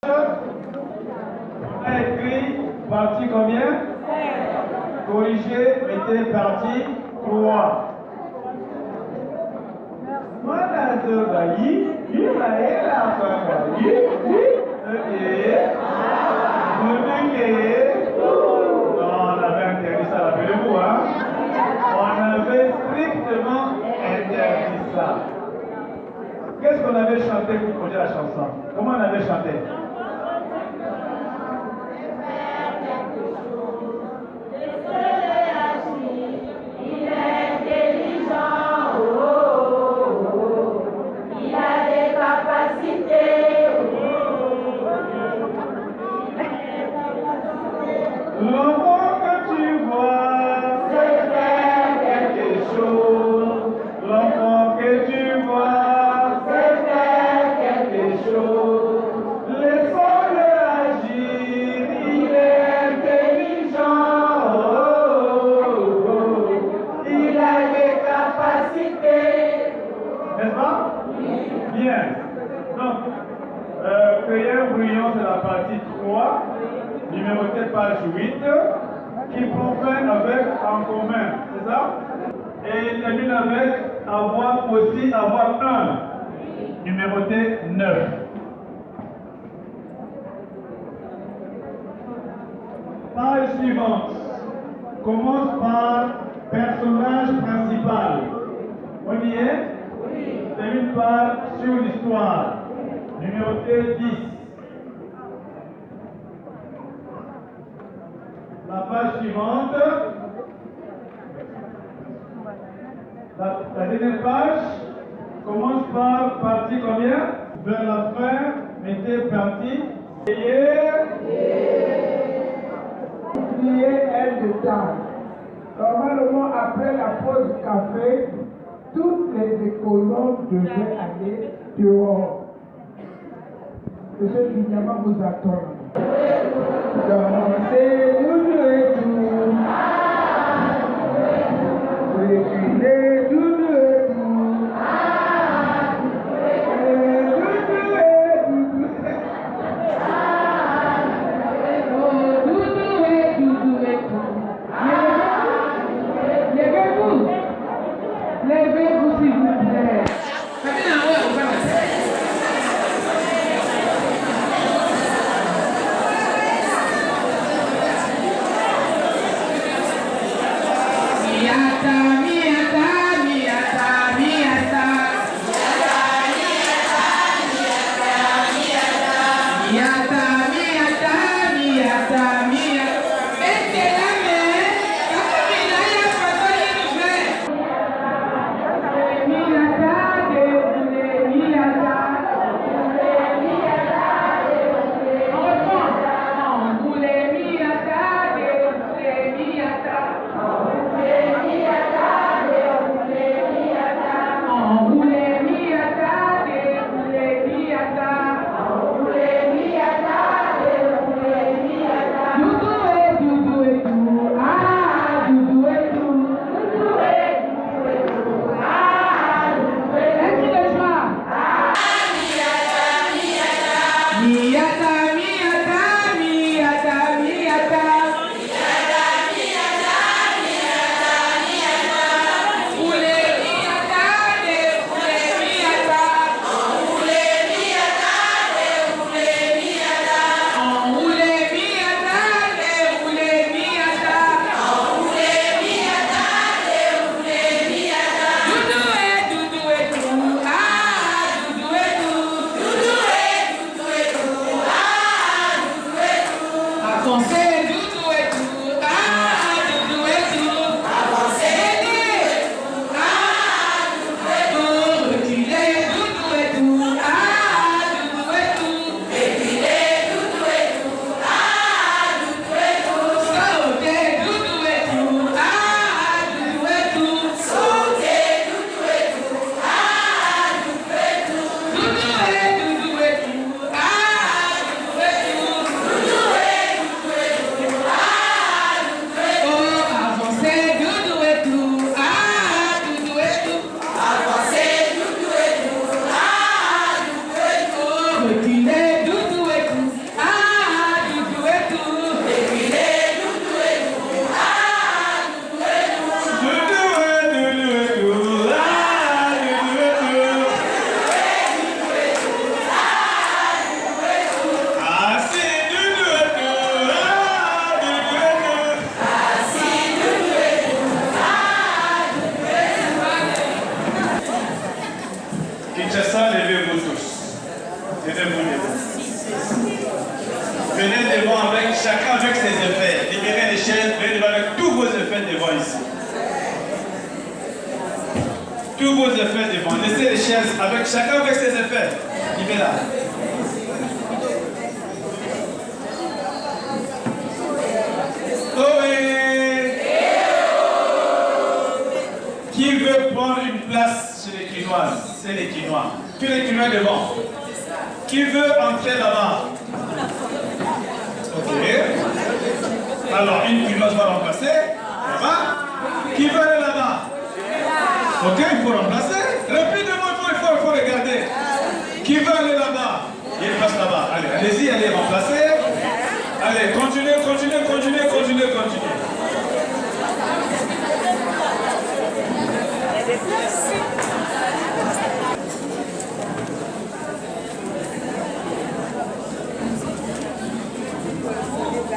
On a écrit partie combien? Corrigez, mettez partie 3. Mana tu bayi? Lah non, on avait interdit ça, rappelez-vous, hein? On avait strictement interdit ça. Qu'est-ce qu'on avait chanté pour projet la chanson? Comment on avait chanté? L'enfant que tu vois, c'est faire quelque chose. L'enfant que tu vois, c'est faire quelque chose. Laissons-le agir, il est intelligent. Il a des capacités. N'est-ce pas? Bien. Donc, Prière brouillon, c'est la partie 3. Numéroté page 8, qui prend fin avec en commun, c'est ça? Et termine avec avoir aussi, avoir un, numéroté 9. Page suivante, commence par personnage principal. On y est? Oui. Termine par sur l'histoire, numéroté 10. La page suivante, la dernière page commence par partie combien? Vers la fin, mettez partie. Oubliez un détail. Normalement, après la pause café, toutes les écoles devaient aller dehors. Monsieur Binyama vous attend. Dansez, doudou et tout. Reculez, doudou et tout. Doudou et doudou. Doudou et doudou et tout. Levez-vous. Levez-vous s'il vous plaît. Miata, miata. Venez devant avec chacun avec ses effets. Libérez les chaises, venez devant avec tous vos effets devant ici. Tous vos effets devant. Laissez les chaises avec chacun avec ses effets. Libérez-la. Qui veut prendre une place chez les Quinoises? C'est les Quinois. Tous les Quinois devant. Qui veut entrer là-bas? Ok. Alors, une Quinoise va remplacer. Là-bas. Qui veut aller là-bas? Ok, il faut remplacer. Rapidement, il faut regarder. Qui veut aller là-bas? Il passe là-bas. Allez, allez-y, allez, remplacer. Allez, continuez.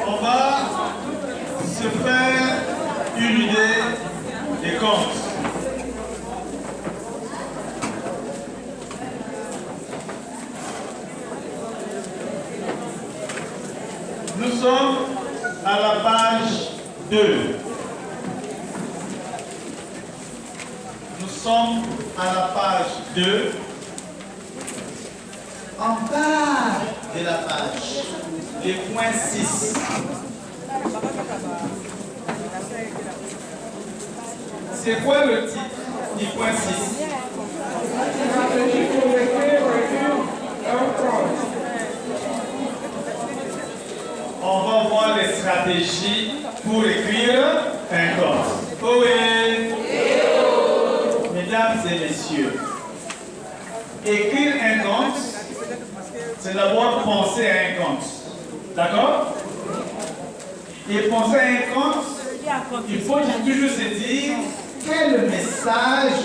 On va se faire une idée des comptes. Nous sommes à la page 2. Nous sommes à la page 2. En bas de la page, les points 6. C'est quoi le titre du point 6? On va voir les stratégies pour écrire un compte. Oh oui. Mesdames et messieurs, écrire un compte, c'est d'abord penser à un compte. D'accord? Et penser à un compte, il faut toujours se dire quel message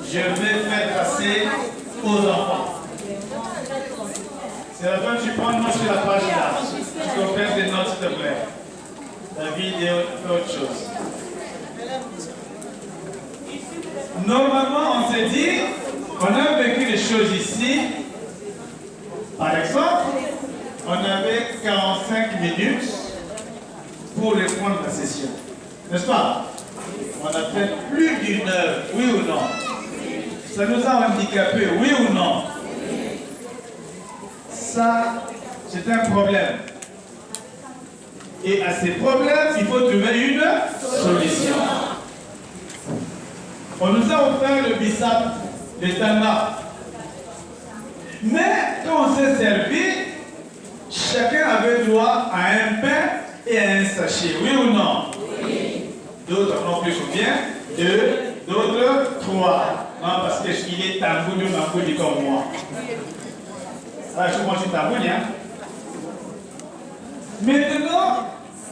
je vais faire passer aux enfants. C'est la fin, tu prends une note sur la page là. Tu peux faire des notes, s'il te plaît. La vidéo, autre chose. Normalement, on se dit, on a vécu des choses ici. Par exemple, on avait 45 minutes pour reprendre la session. N'est-ce pas? On a fait plus d'une heure, oui ou non? Ça nous a handicapés, oui ou non? Ça, c'est un problème. Et à ces problèmes, il faut trouver une solution. On nous a offert le bissap, le tamba. Mais quand on s'est servi, chacun avait droit à un pain et à un sachet. Oui ou non? Oui. D'autres n'ont plus combien? 2, d'autres 3. Non, parce qu'il est tambouni ou mambouni comme moi. Ah, je mange une tambouni, hein? Maintenant,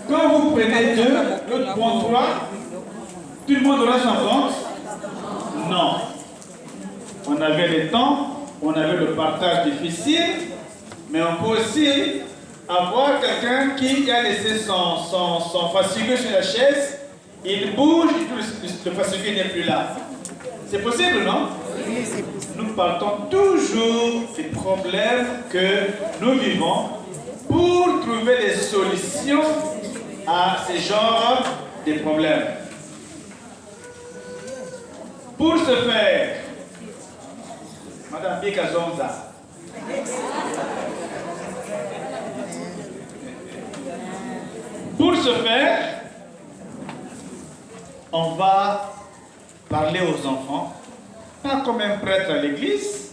quand vous prenez 2, l'autre prend 3, tout le monde aura son compte? Non. On avait le temps, on avait le partage difficile, mais on peut aussi avoir quelqu'un qui a laissé son fascicule sur la chaise, il bouge et le fascicule n'est plus là. C'est possible, non? Oui, c'est possible. Nous partons toujours des problèmes que nous vivons pour trouver des solutions à ce genre de problèmes. Pour ce faire, Madame Bikazonza, pour ce faire, on va parler aux enfants, pas comme un prêtre à l'église,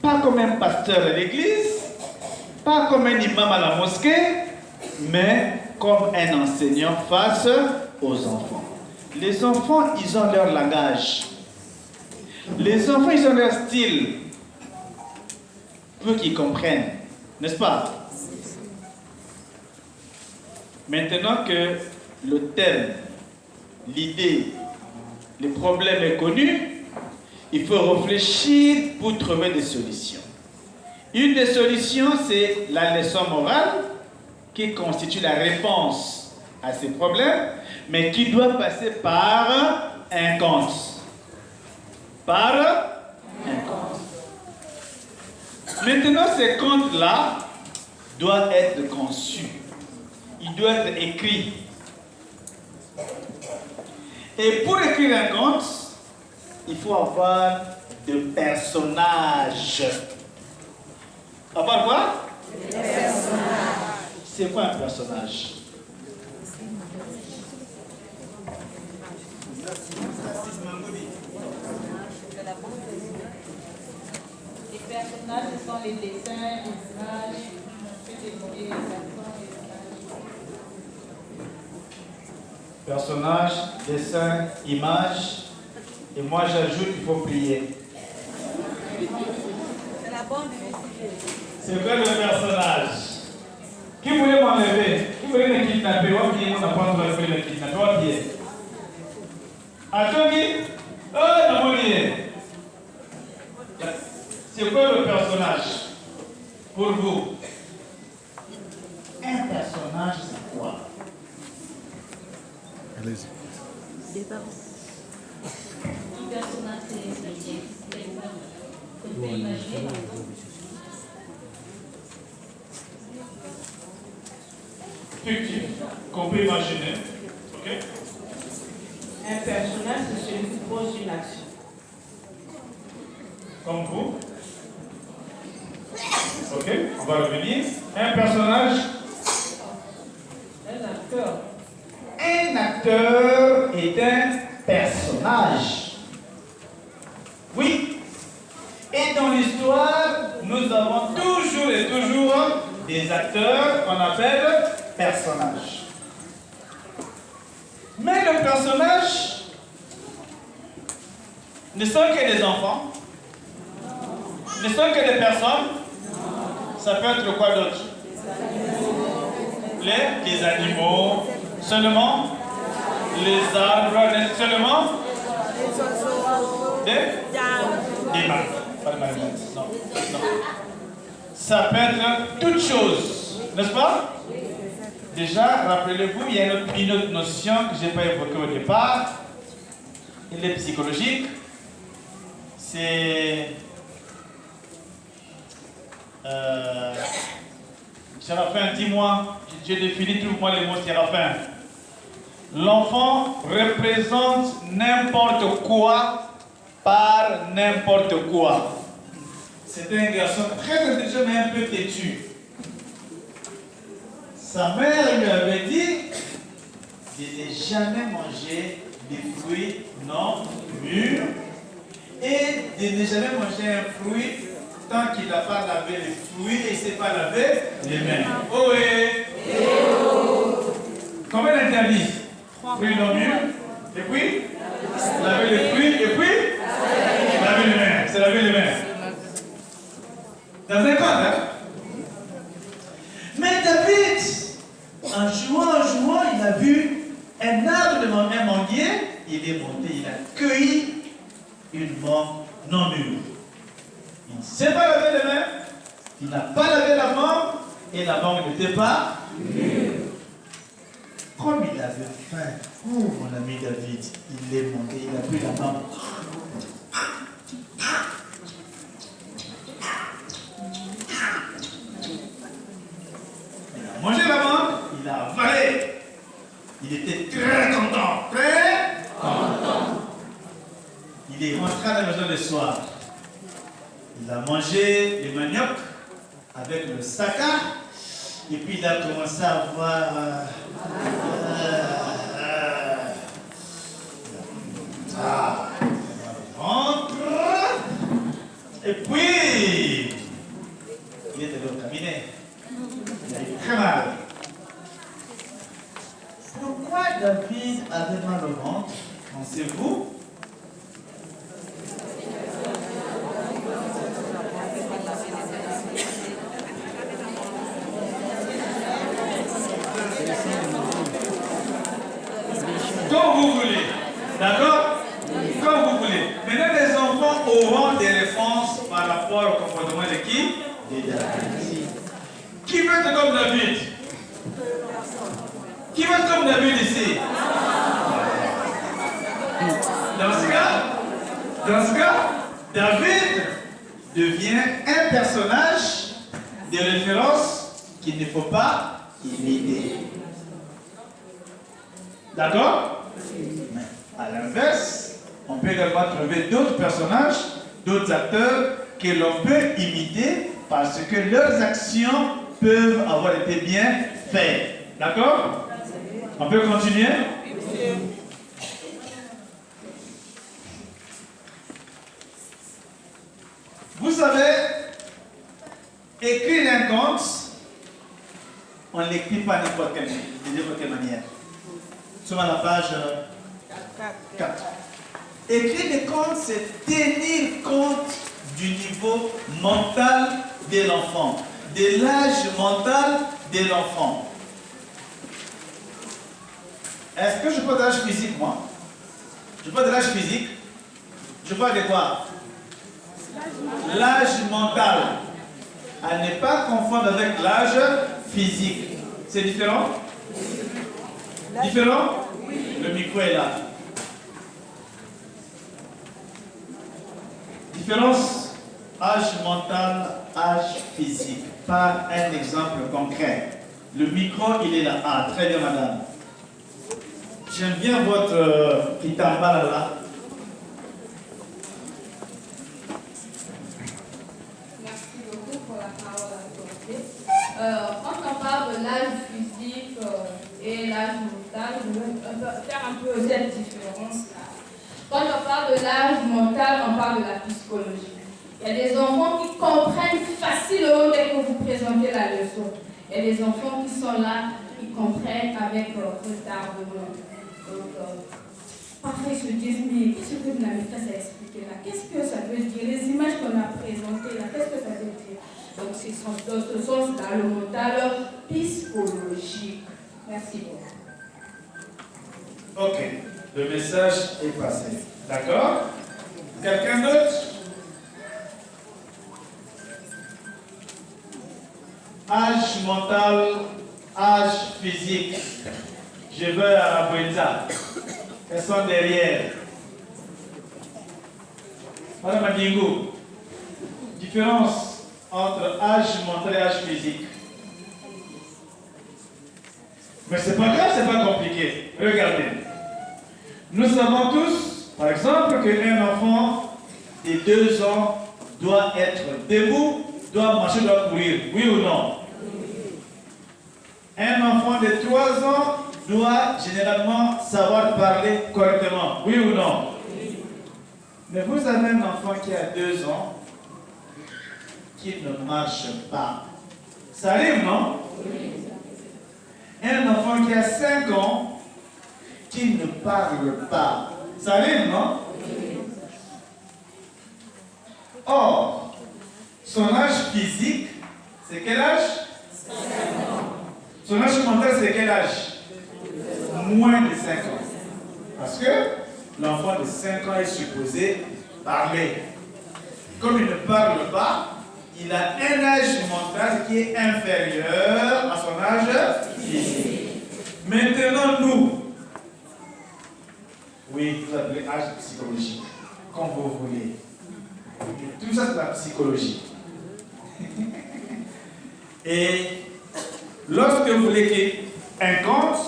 pas comme un pasteur à l'église, pas comme un imam à la mosquée, mais comme un enseignant face aux enfants. Les enfants, ils ont leur langage. Les enfants, ils ont leur style. Peu qu'ils comprennent, n'est-ce pas? Maintenant que le thème, l'idée, le problème est connu, il faut réfléchir pour trouver des solutions. Une des solutions, c'est la leçon morale qui constitue la réponse à ces problèmes, mais qui doit passer par un conte. Par un conte. Maintenant, ces contes-là doivent être conçus. Ils doivent être écrits. Et pour écrire un conte, il faut avoir des personnages. Avoir quoi? Des personnages. C'est quoi un personnage? Les personnages, ce sont les dessins, les images, les Personnage, dessin, image. Et moi j'ajoute qu'il faut prier. C'est la bonne. C'est quoi le personnage? Qui voulait m'enlever? Qui voulait me kidnapper? Ou bien on n'a pas enlevé le kidnapper? Ou bien? Attendez? Oh, non, c'est quoi le personnage pour vous? Un personnage, c'est quoi? Allez-y. Un personnage, c'est qu'on peut imaginer. Fictif, qu'on peut imaginer. Ok? Un personnage, c'est celui qui pose une action. Comme vous. Ok, on va revenir. Un personnage. Un acteur. Un acteur est un personnage. Oui. Et dans l'histoire, nous avons toujours et toujours des acteurs qu'on appelle personnages. Mais le personnage ne sont que des enfants, ne sont que des personnes. Ça peut être quoi d'autre? Les animaux, seulement les arbres, seulement des marques. Pas de marionnettes, non. Ça peut être toute chose, n'est-ce pas? Déjà, rappelez-vous, il y a une autre notion que je n'ai pas évoquée au départ. Elle est psychologique. C'est Séraphin, dis-moi, j'ai défini, trouve-moi les mots Séraphin. L'enfant représente n'importe quoi par n'importe quoi. C'était un garçon très intelligent mais un peu têtu. Sa mère lui avait dit de ne jamais manger des fruits non mûrs et de ne jamais manger un fruit tant qu'il n'a pas lavé les fruits et il ne s'est pas lavé les mains. Oh et combien d'interdits? Fruits non mûrs, et puis laver les fruits, et puis laver les mains. C'est laver les mains. Dans un conte, hein? Mais David, en jouant, il a vu un arbre de un manguier, il est monté, il a cueilli une mangue non mûre. Il ne s'est pas lavé les mains, il n'a pas lavé la mangue, et la mangue n'était pas mûre. Comme il avait faim, mon ami David, il est monté, il a pris la mangue. Il a mangé la mangue, il a avalé. Il était très content, très content. Il est rentré à la maison le soir. Il a mangé les maniocs avec le saka. Et puis il a commencé à avoir rentre. Et puis il était dans le cabinet. Il a eu très mal. Pourquoi David avait mal au ventre? Pensez-vous? Comme vous voulez. D'accord? Comme vous voulez. Maintenant, les enfants auront des réponses par rapport au comportement de qui? De David. Qui veut être comme David? Qui veut être comme David ici? Dans ce cas, David devient un personnage de référence qu'il ne faut pas imiter. D'accord? Mais à l'inverse, on peut également trouver d'autres personnages, d'autres acteurs que l'on peut imiter parce que leurs actions peuvent avoir été bien faites. D'accord? On peut continuer? Vous savez, écrire un conte, on ne l'écrit pas de n'importe quelle manière. Nous sommes à la page 4. Écrire des contes, c'est tenir compte du niveau mental de l'enfant, de l'âge mental de l'enfant. Est-ce que je parle de l'âge physique, moi? Je parle de l'âge physique. Je parle de quoi? L'âge mental. À ne pas confondre avec l'âge physique. C'est différent? Différent? Le micro est là. Différence, âge mental, âge physique. Par un exemple concret. Le micro, il est là. Ah, très bien, madame. J'aime bien votre kitambala là. Merci beaucoup pour la parole accordée. Quand on parle de l'âge physique et l'âge mental, je vais faire un peu cette différence là. Quand on parle de l'âge mental, on parle de la psychologie. Il y a des enfants qui comprennent facilement dès que vous présentez la leçon. Il y a des enfants qui sont là, qui comprennent avec retardement. Donc, parfois ils se disent, mais qu'est-ce que vous n'avez pas à expliquer là? Qu'est-ce que ça veut dire? Les images qu'on a présentées là, qu'est-ce que ça veut dire? Donc, c'est dans ce sens dans le mental psychologique. Merci beaucoup. Ok, le message est passé. D'accord? Quelqu'un d'autre? Âge mental, âge physique. Je veux à Brenda. Elles sont derrière. Madame Adingo, différence entre âge mental et âge physique. Mais c'est pas grave, c'est pas compliqué. Regardez. Nous savons tous, par exemple, qu'un enfant de 2 ans doit être debout, doit marcher, doit courir. Oui ou non? Un enfant de 3 ans doit généralement savoir parler correctement. Oui ou non? Mais vous avez un enfant qui a 2 ans qui ne marche pas. Ça arrive, non? Un enfant qui a 5 ans qui ne parle pas. Ça arrive, non? Or, son âge physique, c'est quel âge? 5 ans. Son âge mental, c'est quel âge? Moins de 5 ans. Parce que l'enfant de 5 ans est supposé parler. Comme il ne parle pas, il a un âge mental qui est inférieur à son âge physique. Maintenant, nous, oui, vous appelez âge psychologique, comme vous voulez. Tout ça, c'est la psychologie. Et lorsque vous voulez écrire un conte,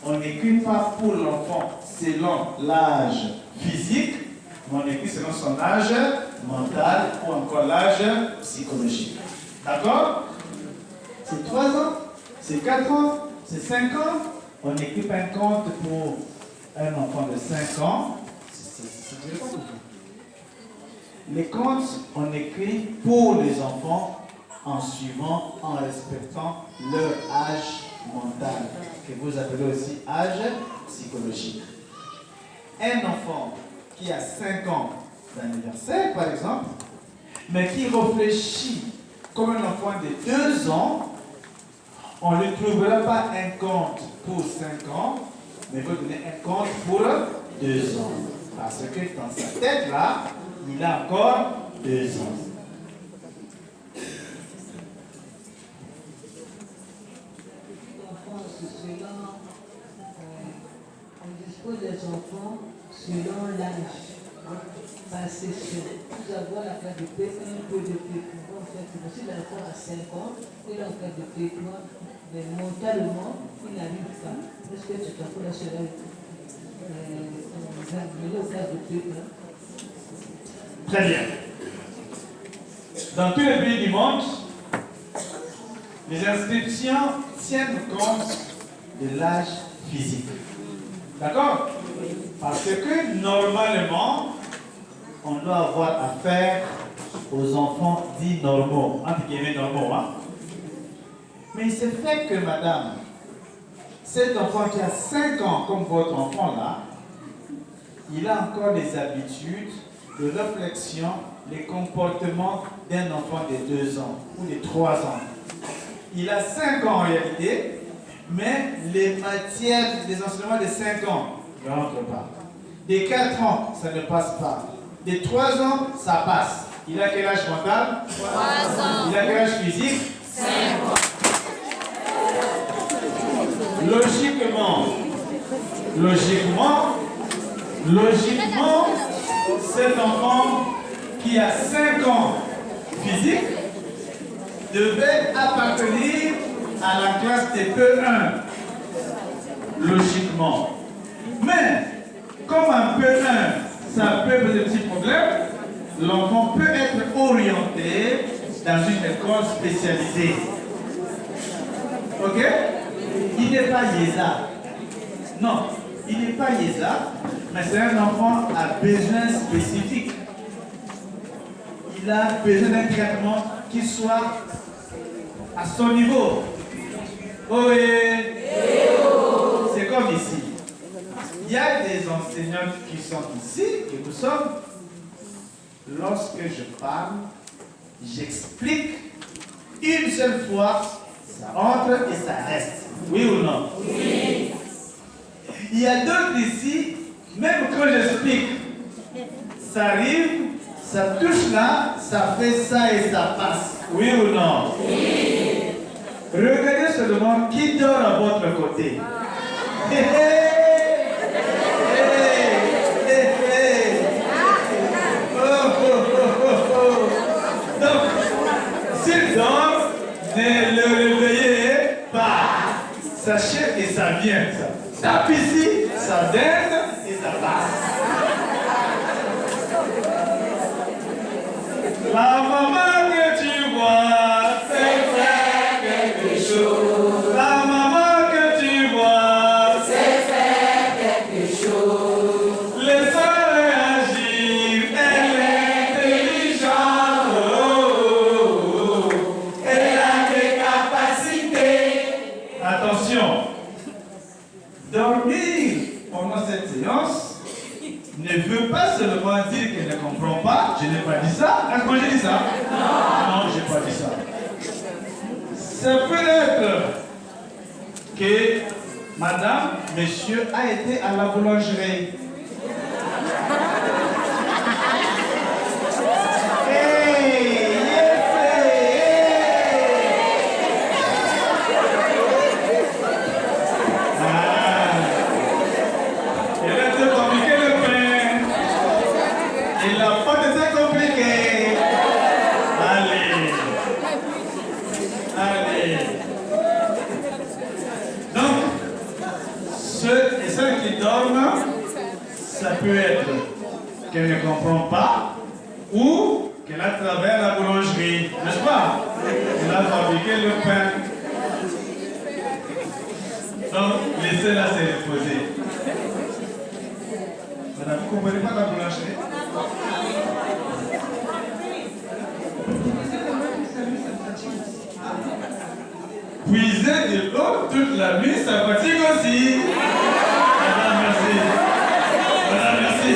on n'écrit pas pour l'enfant selon l'âge physique, mais on écrit selon son âge mental ou encore l'âge psychologique. D'accord? C'est 3 ans, c'est 4 ans, c'est 5 ans. On n'écrit pas un conte pour un enfant de 5 ans. Les contes, on écrit pour les enfants en suivant, en respectant leur âge mental, que vous appelez aussi âge psychologique. Un enfant qui a 5 ans d'anniversaire, par exemple, mais qui réfléchit comme un enfant de 2 ans, on ne lui trouvera pas un conte pour 5 ans, mais il faut donner un conte pour 2 ans. Parce que dans sa tête, là, il a encore 2 ans. On dispose des enfants selon l'âge. Parce que juste avoir la carte de paix, un peu de traitement. En fait, si l'enfant a 5 ans, il a une carte de traitement, mais mentalement, il n'arrive pas. Est-ce que tu t'en la cela examiner au cas de traitement? Très bien. Dans tous les pays du monde, les inscriptions tiennent compte de l'âge physique. D'accord? Parce que normalement, on doit avoir affaire aux enfants dits normaux, entre guillemets normaux. Hein? Mais il se fait que, madame, cet enfant qui a 5 ans, comme votre enfant là, il a encore les habitudes de réflexion, les comportements d'un enfant de 2 ans ou de 3 ans. Il a 5 ans en réalité, mais les matières, les enseignements de 5 ans ne rentrent pas. Des 4 ans, ça ne passe pas. Des 3 ans, ça passe. Il a quel âge mental? 3 ans. Il a quel âge physique? 5 ans. Logiquement, cet enfant qui a 5 ans physique devait appartenir à la classe des P1. Logiquement. Mais, comme un P1, ça peut poser des petits problèmes, l'enfant peut être orienté dans une école spécialisée. Ok? Il n'est pas Yéza. Non, il n'est pas Yéza, mais c'est un enfant à besoin spécifique. Il a besoin d'un traitement qui soit à son niveau. Oh, c'est comme ici. Il y a des enseignantes qui sont ici, et nous sommes. Lorsque je parle, j'explique une seule fois, ça entre et ça reste. Oui ou non? Oui. Il y a d'autres ici, même quand j'explique, ça arrive, ça touche là, ça fait ça et ça passe. Oui ou non? Oui. Regardez seulement qui dort à votre côté. Donc, s'il dort, ne le réveillez pas. Sachez que ça vient. Ça tape ici, ça donne et ça passe. La maman que tu vois, c'est faire quelque chose. La maman que tu vois, c'est faire quelque chose. Laisse-la réagir, elle est intelligente. Elle a des capacités. Attention, dormir pendant cette séance ne veut pas seulement dire qu'elle ne comprend pas. Je n'ai pas dit ça. Est-ce que j'ai dit ça? Non, je n'ai pas dit ça. Ça peut être que madame, monsieur a été à la boulangerie. Ça peut être qu'elle ne comprend pas ou qu'elle a travaillé à la boulangerie, n'est-ce pas? Elle a fabriqué le pain. Donc, laissez-la se reposer. Madame, vous ne comprenez pas la boulangerie? Puiser de l'eau toute la nuit, ça fatigue aussi. Madame, merci. Madame, merci.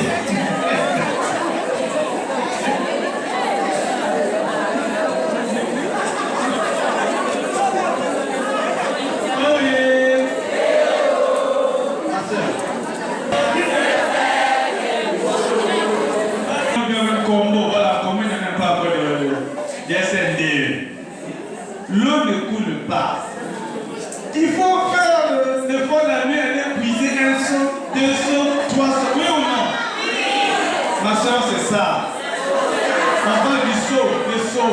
Oh yeah. Combo, voilà, comme il n'y a pas de SND. L'eau ne coule pas. Il faut faire le fond de la nuit, aller puiser un seau, 2 seaux, 3 seaux. Oui ou non? Ma soeur, c'est ça. On parle du seau, le seau.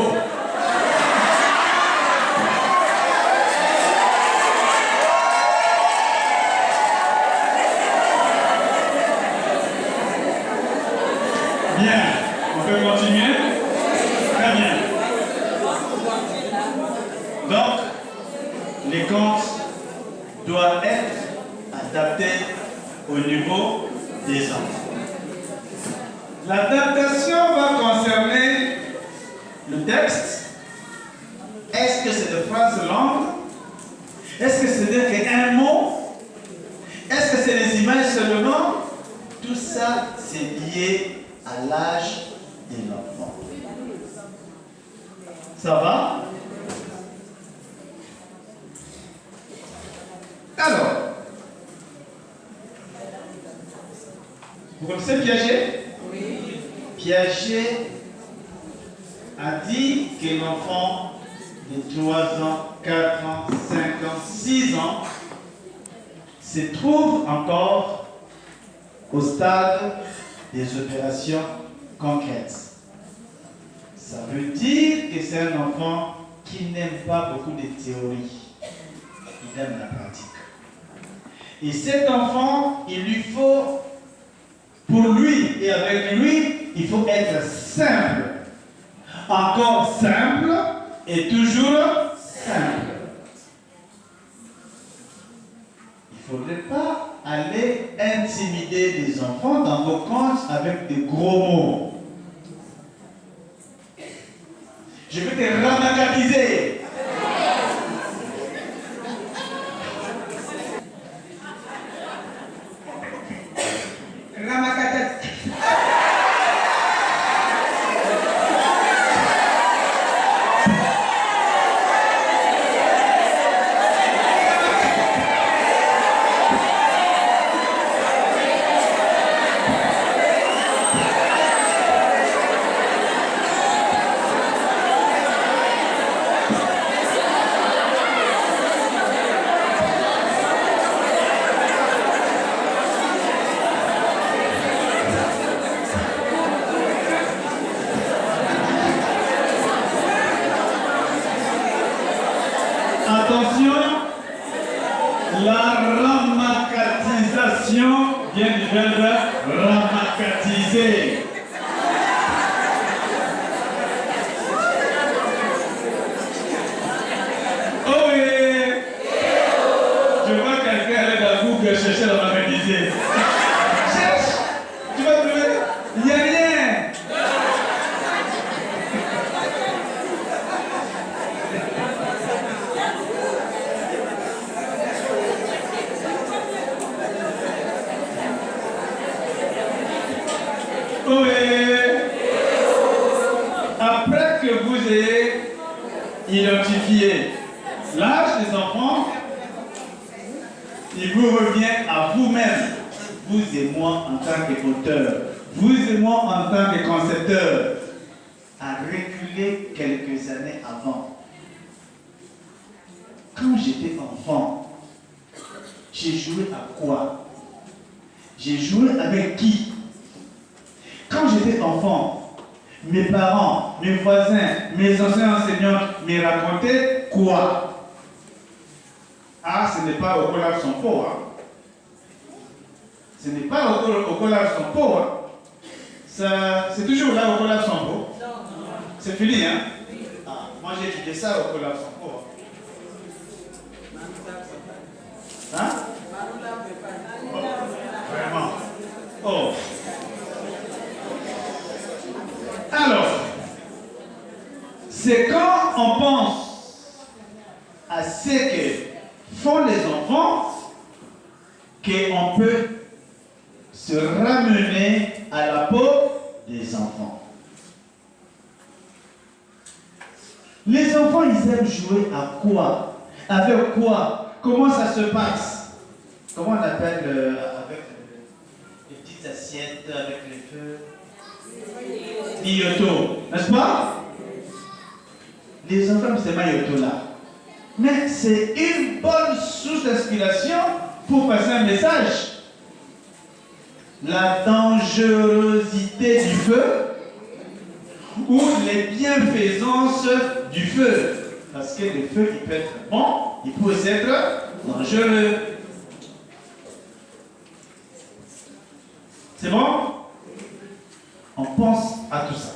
Bien, on peut continuer? Très bien. Donc, les contes doivent être adaptés au niveau des enfants. L'adaptation va concerner le texte. Est-ce que c'est des phrases longues? Est-ce que c'est un mot? Est-ce que c'est des images seulement? Tout ça, c'est lié à l'âge de l'enfant. Ça va? Alors, vous connaissez Piaget? Oui. Piaget a dit que l'enfant de 3 ans, 4 ans, 5 ans, 6 ans se trouve encore au stade des opérations concrètes. Ça veut dire que c'est un enfant qui n'aime pas beaucoup de théorie. Il aime la pratique. Et cet enfant, il lui faut, pour lui et avec lui, il faut être simple. Encore simple et toujours simple. Il ne faudrait pas aller intimider les enfants dans vos contes avec des gros mots. Je vais te ramacatiser. Attention, la ramacatisation vient du verbe ramacatiser. Oh oui! Je vois quelqu'un aller dans Google chercher la ramacatiser. Cherche! Tu vas trouver? Il n'y a rien! Oui. Après que vous ayez identifié l'âge des enfants, il vous revient à vous-même, vous et moi en tant qu'auteur, vous et moi en tant que concepteur, à reculer quelques années avant. Quand j'étais enfant, j'ai joué à quoi? J'ai joué avec qui? Quand j'étais enfant, mes parents, mes voisins, mes anciens enseignants me racontaient quoi? Ah, ce n'est pas au collage son pot. Hein. Ce n'est pas au collage son pot. Hein. C'est toujours là au collage son pot. C'est fini, hein? Ah, moi j'ai étudié ça au collage son pot. Hein? Oh, vraiment. Oh. Alors, c'est quand on pense à ce que font les enfants qu'on peut se ramener à la peau des enfants. Les enfants, ils aiment jouer à quoi? Avec quoi? Comment ça se passe? Comment on appelle avec les petites assiettes, avec les feux? Mayoto, n'est-ce pas? Les enfants, c'est Mayoto là. Mais c'est une bonne source d'inspiration pour passer un message. La dangerosité du feu ou les bienfaisances du feu. Parce que le feu, il peut être bon, il peut aussi être dangereux. C'est bon? On pense à tout ça.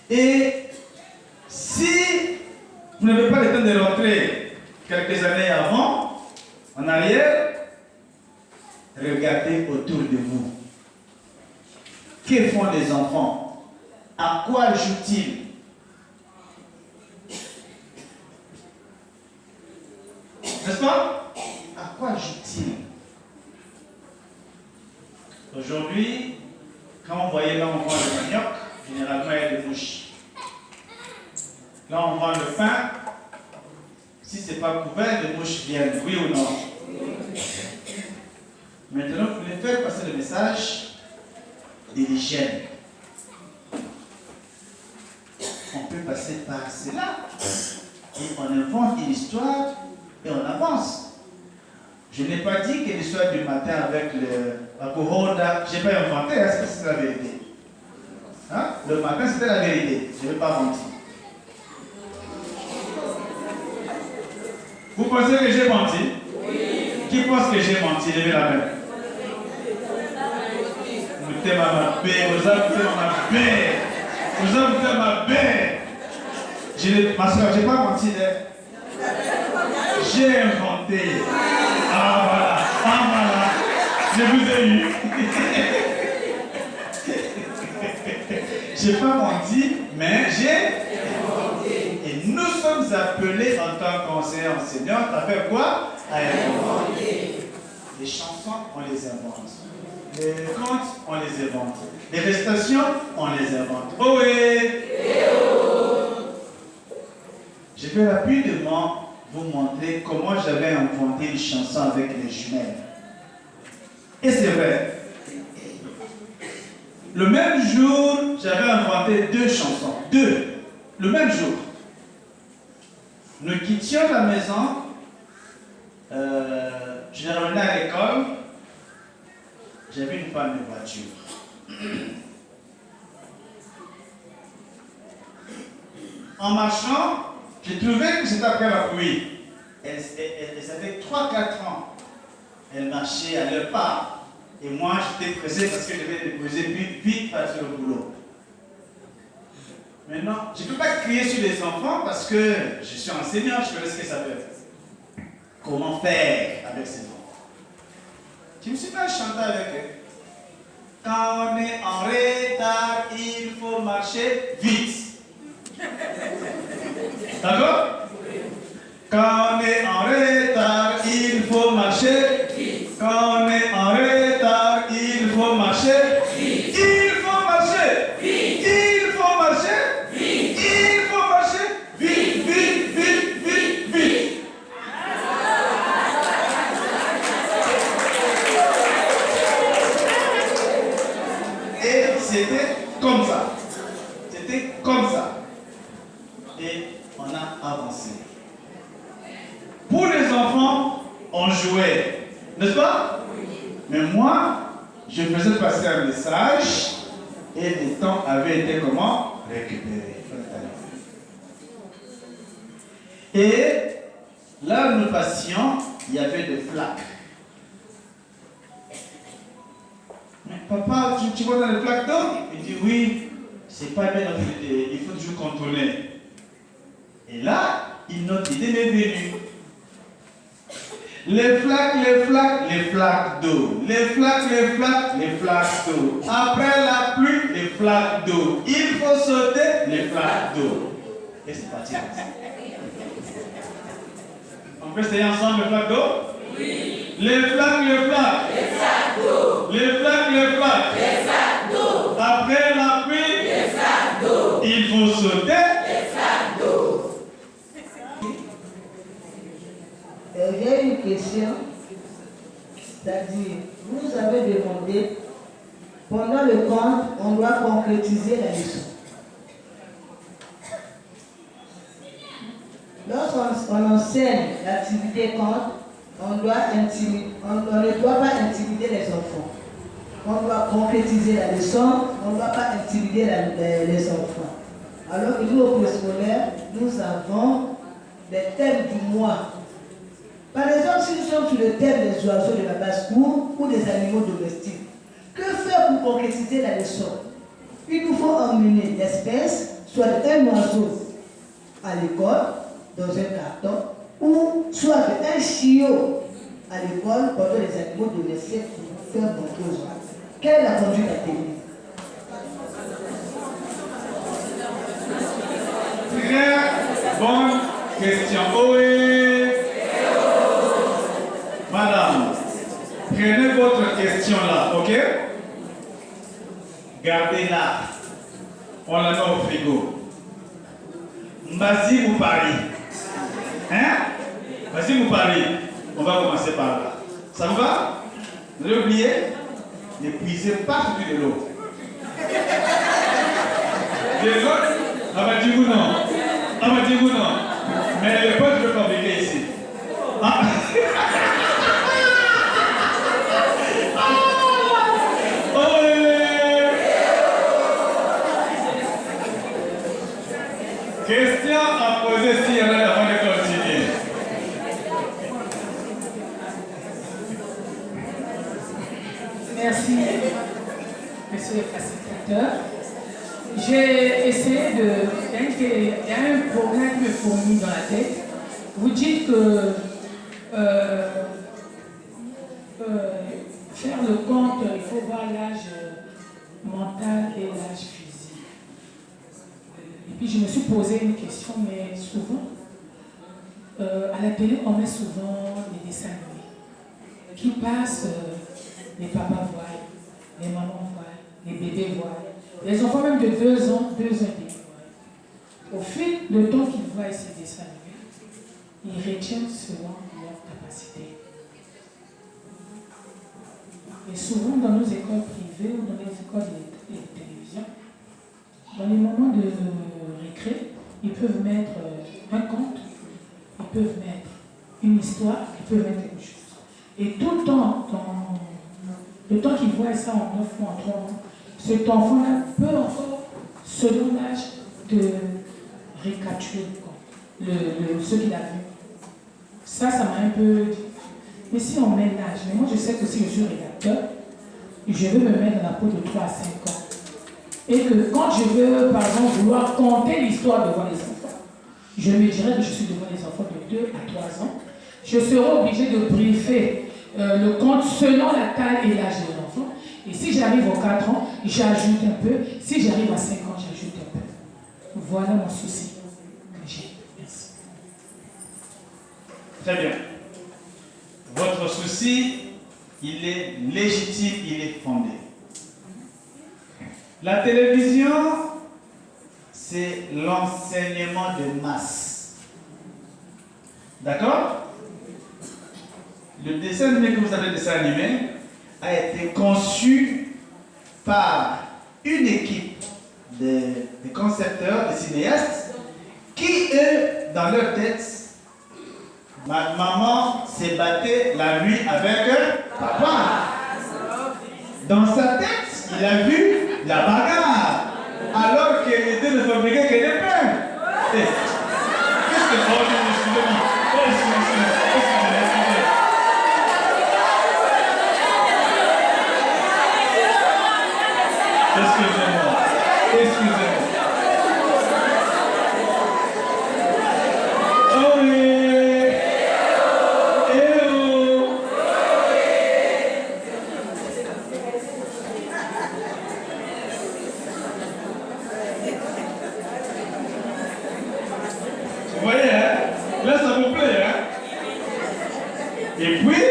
Et si vous n'avez pas le temps de rentrer quelques années avant, en arrière, regardez autour de vous. Que font les enfants? À quoi jouent-ils? N'est-ce pas? À quoi jouent-ils? Aujourd'hui, quand on voyait là, on vend le manioc, généralement il y a des mouches. Là, on vend le pain. Si ce n'est pas couvert, les mouches viennent, oui ou non? Maintenant, vous voulez faire passer le message de l'hygiène. On peut passer par cela. Et on invente une histoire et on avance. Je n'ai pas dit que l'histoire du matin avec la Corona, je n'ai pas inventé, est-ce que c'est la vérité? Hein? Le matin, c'était la vérité. Je ne vais pas mentir. Vous pensez que j'ai menti? Oui. Qui pense que j'ai menti? Levez la main. Vous êtes ma belle, vous êtes ma belle. Vous êtes ma belle. Ma soeur, je n'ai pas menti. J'ai inventé. Ah voilà. Je vous ai eu. Je n'ai pas menti, mais j'ai inventé. Et nous sommes appelés en tant qu'enseignants, enseignantes à faire quoi? À inventer. Les chansons, on les invente. Les contes, on les invente. Les récitations, on les invente. Oh oui! Je vais rapidement vous montrer comment j'avais inventé une chanson avec les jumelles. Et c'est vrai. Le même jour, j'avais inventé 2 chansons. 2. Le même jour. Nous quittions la maison. Je revenais à l'école. J'avais une panne de voiture. En marchant, j'ai trouvé que c'était après la pluie. Elles avaient 3-4 ans. Elles marchaient à leur pas. Et moi, j'étais pressé parce que je devais déposer vite partir au boulot. Maintenant, je ne peux pas crier sur les enfants parce que je suis enseignant, je connais ce que ça veut. Comment faire avec ces enfants? Je me suis pas chanté avec eux. Quand on est en retard, il faut marcher vite. D'accord? Quand on est en retard, il faut marcher vite. Quand on est en retard, il faut marcher vite. Il faut marcher vite. Il faut marcher vite. Il faut marcher vite, vite, vite, vite, vite. Et c'était comme ça. C'était comme ça. Et on a avancé. Pour les enfants, on jouait. N'est-ce pas? Mais moi, je faisais passer un message et le temps avait été comment? Récupéré. Et là, nous passions, il y avait des flaques. Mais papa, tu vois dans les flaques d'eau? Il dit oui, c'est pas bien notre idée, il faut toujours contrôler. Et là, une autre idée m'est venue. Les flaques, les flaques, les flaques d'eau. Les flaques, les flaques, les flaques d'eau. Après la pluie, les flaques d'eau. Il faut sauter les flaques d'eau. Et c'est parti. On peut essayer ensemble les flaques d'eau? Oui. Les flaques, les flaques. Les flaques d'eau. Les flaques, les flaques. Les flaques d'eau. Après la pluie, les flaques d'eau. Il faut sauter les flaques d'eau. J'ai une question, c'est-à-dire, vous avez demandé, pendant le conte, on doit concrétiser la leçon. Lorsqu'on enseigne l'activité conte, on ne doit pas intimider les enfants. on doit concrétiser la leçon, on ne doit pas intimider les enfants. Alors que nous, au préscolaire, nous avons des thèmes du mois. Par exemple, si nous sommes sur le thème des oiseaux de la basse-cour ou des animaux domestiques, que faire pour concrétiser la leçon? Il nous faut emmener l'espèce, soit un oiseau à l'école, dans un carton, ou soit un chiot à l'école pendant les animaux domestiques pour faire montrer aux enfants. Quelle est la conduite à tenir? Très bonne question. Oui. Madame, prenez votre question là, ok? Gardez-la. On la met au frigo. Vas-y, vous parlez. Hein? Vas-y, vous parlez. On va commencer par là. Ça vous va? Vous avez oublié? N'épuisez pas sur de l'eau. De l'eau? Ah bah dis-vous non. Ah bah dis-vous non. Mais les potes, je peux fabriquer ici. Ah. Question à poser s'il y en a avant de continuer. Merci, monsieur le facilitateur. J'ai essayé de... Il y a un programme qui me fourmille dans la tête. Vous dites que faire le compte, il faut voir l'âge mental et l'âge physique. Et puis je me suis posé une question, mais souvent, à la télé, on met souvent les dessins animés qui passent, les papas voient, les mamans voient, les bébés voient, les enfants même de 2 ans, 2 ans et demi voient. Au fil du temps qu'ils voient ces dessins animés, ils retiennent selon leur capacité. Et souvent dans nos écoles privées ou dans les écoles de télévision, dans les moments de récré, ils peuvent mettre un conte, ils peuvent mettre une histoire, ils peuvent mettre quelque chose. Et tout le temps, le temps qu'ils voient ça en 9 mois, en 3 mois, cet enfant-là peut encore, selon l'âge, de récapituler ce qu'il a vu. Ça m'a un peu dit. Mais si on met l'âge, mais moi je sais que si je suis rédacteur, je veux me mettre dans la peau de 3 à 5 ans. Et que quand je veux, par exemple, vouloir compter l'histoire devant les enfants, je me dirais que je suis devant les enfants de 2 à 3 ans, je serai obligé de briefer le compte selon la taille et l'âge de l'enfant. Et si j'arrive aux 4 ans, j'ajoute un peu. Si j'arrive à 5 ans, j'ajoute un peu. Voilà mon souci que j'ai. Merci. Très bien. Votre souci, il est légitime, il est fondé. La télévision, c'est l'enseignement de masse. D'accord? Le dessin animé que vous avez, dessin animé, a été conçu par une équipe de concepteurs, de cinéastes, qui, eux, dans leur tête, ma maman s'est battue la nuit avec papa. Dans sa tête, il a vu la bagarre, alors qu'il était de fabriquer que des pains. Qu'est-ce que vous avez excusez-moi? Excusez-moi. Oh oui. Eh oh. Vous voyez, hein? Là, ça vous plaît, hein? Et puis,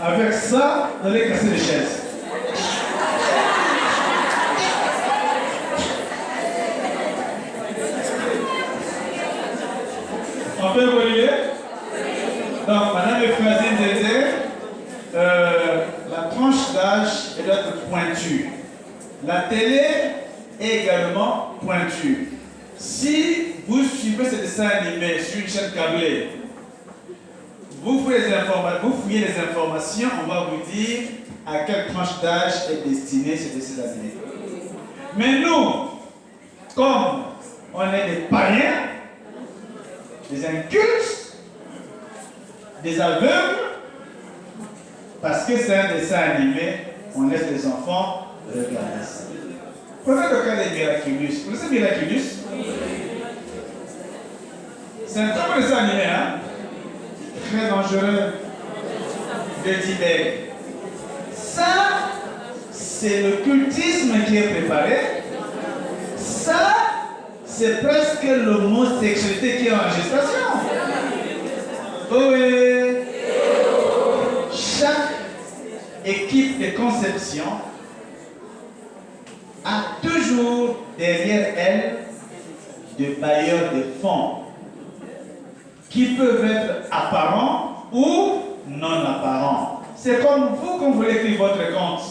avec ça, vous allez casser les chaises. On peut relier? Donc, madame Euphrasie disait, la tranche d'âge doit être pointue. La télé est également pointue. Si vous suivez ce dessin animé sur une chaîne câblée, vous fouillez les informations, on va vous dire à quelle tranche d'âge est destiné ce dessin animé. Mais nous, comme on est des païens, des incultes, des aveugles, parce que c'est un dessin animé, on laisse les enfants regarder ça. Prenez le cas des Miraculous. Vous connaissez Miraculous? C'est un très bon dessin animé, hein? Très dangereux. De Tibet. Ça, c'est le cultisme qui est préparé. Ça, c'est presque l'homosexualité qui est en gestation. Oui. Chaque équipe de conception a toujours derrière elle des bailleurs de fonds qui peuvent être apparents ou non apparents. C'est comme vous quand vous écrivez votre compte.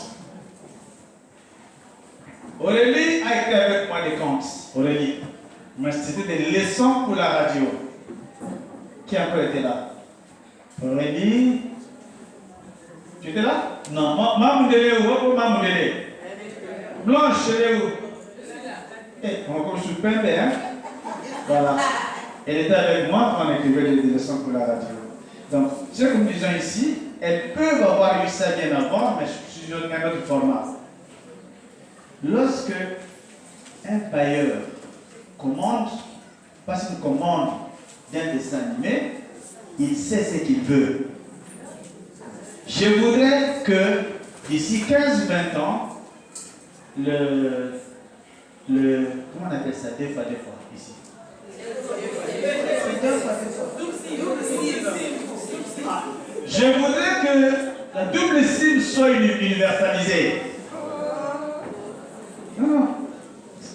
Aurélie a été avec moi des comptes. Aurélie. Mais c'était des leçons pour la radio. Qui a encore été là? Aurélie. Tu étais là? Non. Maman Délé où? Maman Délé. Blanche, elle est où? Eh, on je suis peine, hein? Voilà. Elle était avec moi quand on écrivait des leçons pour la radio. Donc, ce que nous disons ici, elles peuvent avoir eu ça bien avant, mais sur un autre format. Lorsque un bailleur commande, passe une commande d'un dessin animé, il sait ce qu'il veut. Je voudrais que d'ici 15-20 ans, comment on appelle ça, deux fois, ici. Je voudrais que la double cible soit universalisée. Non.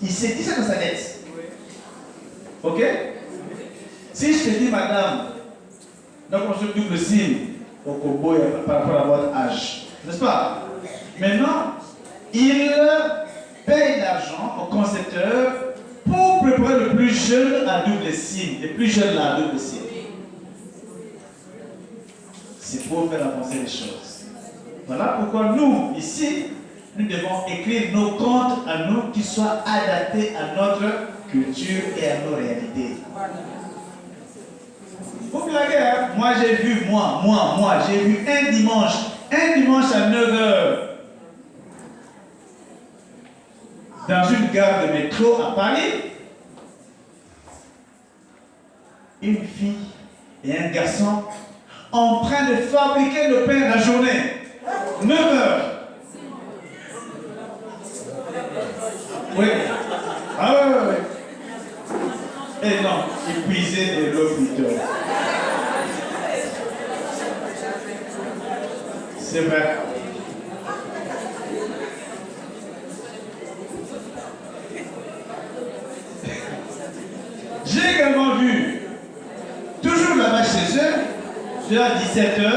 Il s'est dit ça dans sa tête. Ok? Si je te dis, madame, donc on se double cible au Congo par rapport à votre âge, n'est-ce pas? Maintenant, il paye l'argent au concepteur pour préparer le plus jeune à double cible, le plus jeune à double cible. C'est pour faire avancer les choses. Voilà pourquoi nous, ici, nous devons écrire nos contes à nous qui soient adaptés à notre culture et à nos réalités. Vous blaguez, hein? Moi j'ai vu, j'ai vu un dimanche à 9h, dans une gare de métro à Paris, une fille et un garçon en train de fabriquer le pain la journée. 9h. Oui. Ah oui. Et non, ils puisaient de l'eau plutôt. C'est vrai. J'ai également vu, toujours là-bas chez eux, vers 17h,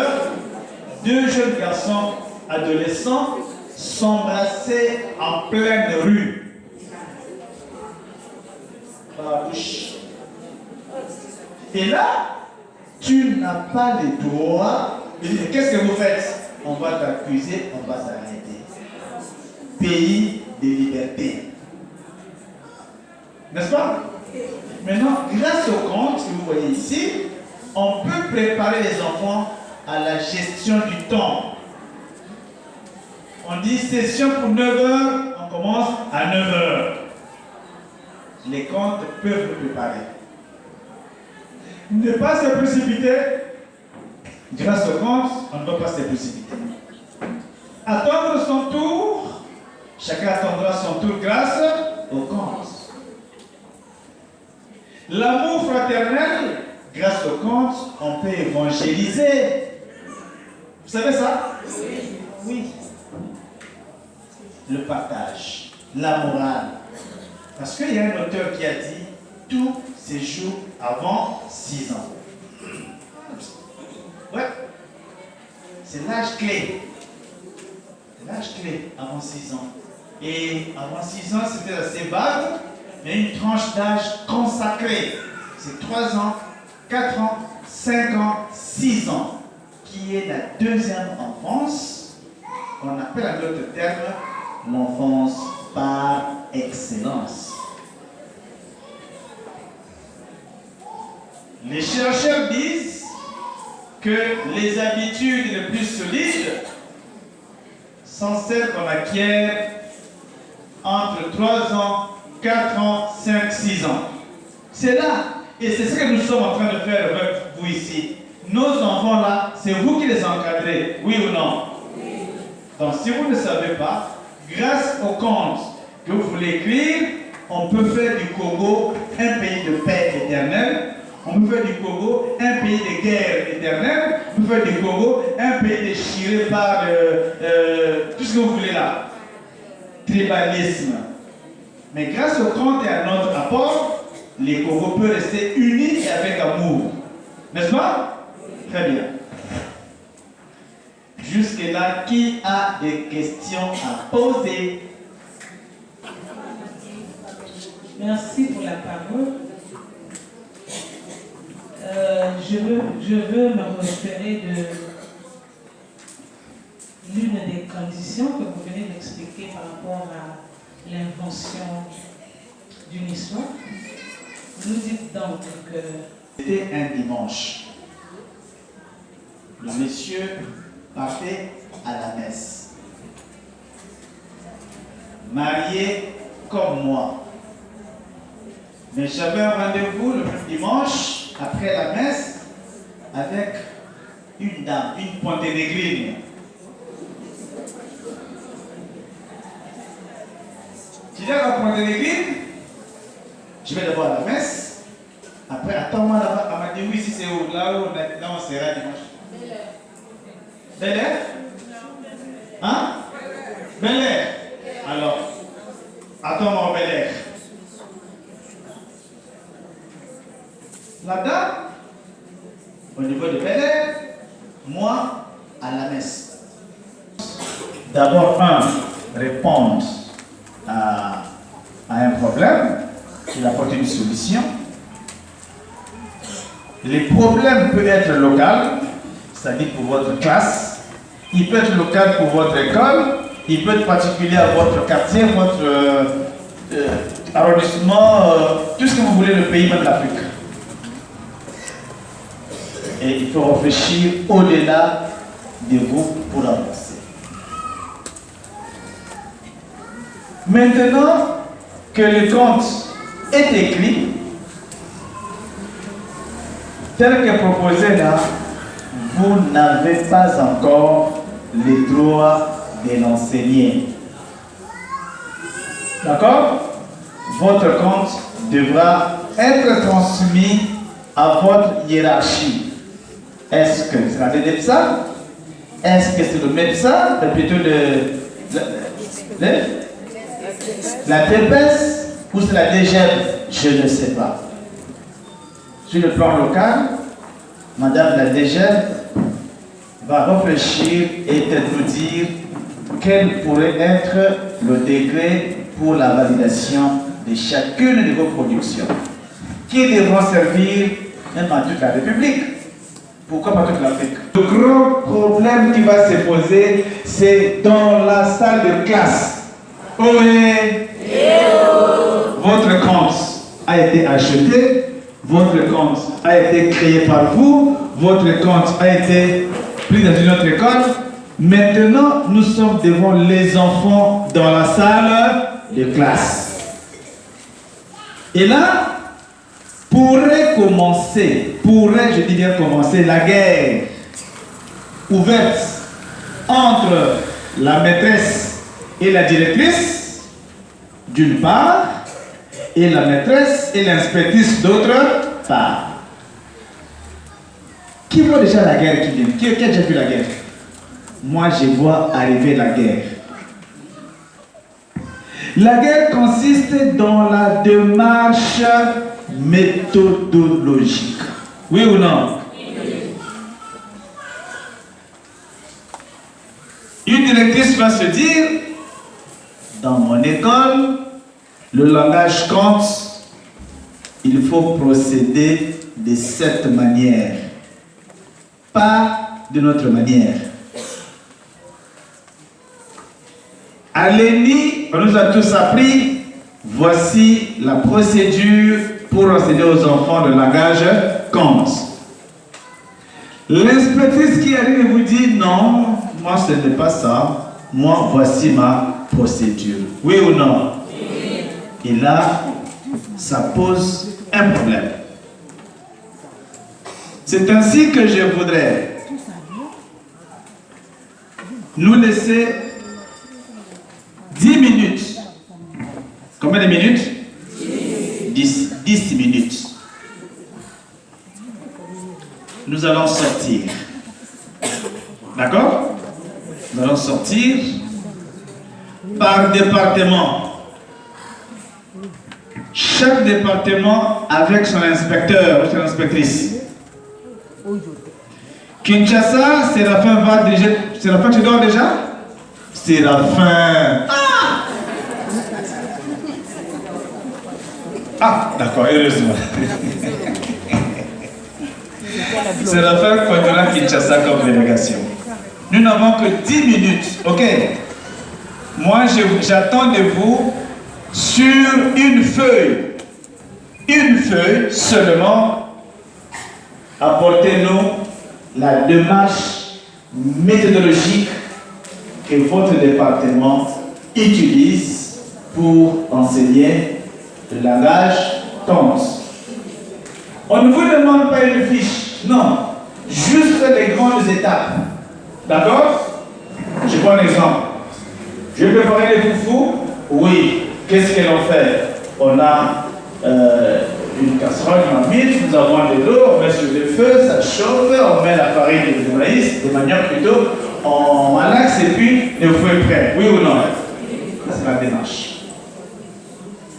deux jeunes garçons adolescents s'embrasser en pleine rue. Par la bouche. Et là, tu n'as pas le droit de dire qu'est-ce que vous faites? On va t'accuser, on va s'arrêter. Pays de liberté. N'est-ce pas? Maintenant, grâce au compte que vous voyez ici, on peut préparer les enfants à la gestion du temps. On dit session pour 9h, on commence à 9h. Les comptes peuvent nous préparer. Ne pas se précipiter. Grâce au compte, on ne doit pas se précipiter. Attendre son tour. Chacun attendra son tour grâce au compte. L'amour fraternel, grâce au compte, on peut évangéliser. Vous savez ça? Oui. Le partage, la morale. Parce qu'il y a un auteur qui a dit tout séjour avant 6 ans. Ouais. C'est l'âge clé. C'est l'âge clé avant 6 ans. Et avant 6 ans, c'était assez vague, mais une tranche d'âge consacrée. C'est 3 ans, 4 ans, 5 ans, 6 ans, qui est la deuxième enfance qu'on appelle en d'autres termes l'enfance par excellence. Les chercheurs disent que les habitudes les plus solides sont celles qu'on acquiert entre 3 ans, 4 ans, 5, 6 ans. C'est là, et c'est ce que nous sommes en train de faire avec vous ici. Nos enfants là, c'est vous qui les encadrez, oui ou non? Donc si vous ne savez pas, grâce au compte que vous voulez écrire, on peut faire du Congo un pays de paix éternelle. On peut faire du Congo un pays de guerre éternelle. On peut faire du Congo un pays déchiré par tout ce que vous voulez là. Tribalisme. Mais grâce au compte et à notre apport, les Congos peuvent rester unis et avec amour. N'est-ce pas? Très bien. Jusque-là, qui a des questions à poser? Merci pour la parole. Je veux me référer de l'une des conditions que vous venez d'expliquer par rapport à l'invention d'une histoire. Vous nous dites donc que... C'était un dimanche. Le monsieur partait à la messe. Marié comme moi. Mais j'avais un rendez-vous le même dimanche, après la messe, avec une dame, une ponténégrine. Tu dis à la ponténégrine, je vais d'abord à la messe. Après, attends-moi là-bas. Elle m'a dit oui, si c'est où? Là où on sera dimanche. Bel Air? Hein? Bel Air. Alors, attends-moi au Bel Air. La dame, au niveau de Bel Air, moi, à la messe. D'abord, répondre à un problème, il apporte une solution. Les problèmes peuvent être locaux, c'est-à-dire pour votre classe, il peut être local pour votre école, il peut être particulier à votre quartier, votre arrondissement, tout ce que vous voulez, le pays, même l'Afrique. Et il faut réfléchir au-delà de vous pour avancer. Maintenant que le compte est écrit, tel que proposé là, vous n'avez pas encore le droit de l'enseigner. D'accord? Votre compte devra être transmis à votre hiérarchie. Est-ce que c'est la médecin? Est-ce que c'est le médecin? Plutôt la TPS ou c'est la DGEP? Je ne sais pas. Sur le plan local, Madame la DGEP va réfléchir et nous dire quel pourrait être le degré pour la validation de chacune de vos productions, qui devront servir même à toute la République. Pourquoi pas toute l'Afrique? Le grand problème qui va se poser, c'est dans la salle de classe. Ohé! Votre compte a été acheté, votre compte a été créé par vous, votre compte a été pris dans une autre école. Maintenant, nous sommes devant les enfants dans la salle de classe. Et là, pourrait commencer, je dis bien commencer, la guerre ouverte entre la maîtresse et la directrice, d'une part, et la maîtresse et l'inspectrice, d'autre part. Qui voit déjà la guerre qui vient? Qui a déjà vu la guerre? Moi, je vois arriver la guerre. La guerre consiste dans la démarche méthodologique. Oui ou non? Une directrice va se dire, dans mon école, le langage compte, il faut procéder de cette manière, pas de notre manière. Alénie nous a tous appris, voici la procédure pour enseigner aux enfants le langage compte. L'inspectrice qui arrive et vous dit non, moi ce n'est pas ça, moi voici ma procédure. Oui ou non? Oui. Et là, ça pose un problème. C'est ainsi que je voudrais nous laisser 10 minutes. Combien de minutes? 10 minutes. Nous allons sortir. D'accord? Nous allons sortir par département. Chaque département avec son inspecteur ou son inspectrice. Kinshasa, Séraphin va diriger. Séraphin, tu dors déjà? Séraphin. Ah, d'accord, heureusement. Séraphin conduira Kinshasa comme délégation. Nous n'avons que 10 minutes, ok? Moi, j'attends de vous sur une feuille seulement, apportez-nous la démarche méthodologique que votre département utilise pour enseigner le langage compte. On ne vous demande pas une fiche, non, juste les grandes étapes. D'accord? Je prends un exemple. Je vais préparer les foufous. Oui. Qu'est-ce que l'on fait? On a une casserole, une marmite, nous avons de l'eau, on met sur le feu, ça chauffe, on met la farine de maïs, de manioc plutôt, on malaxe et puis le feu est prêt. Oui ou non? Ça, c'est la démarche.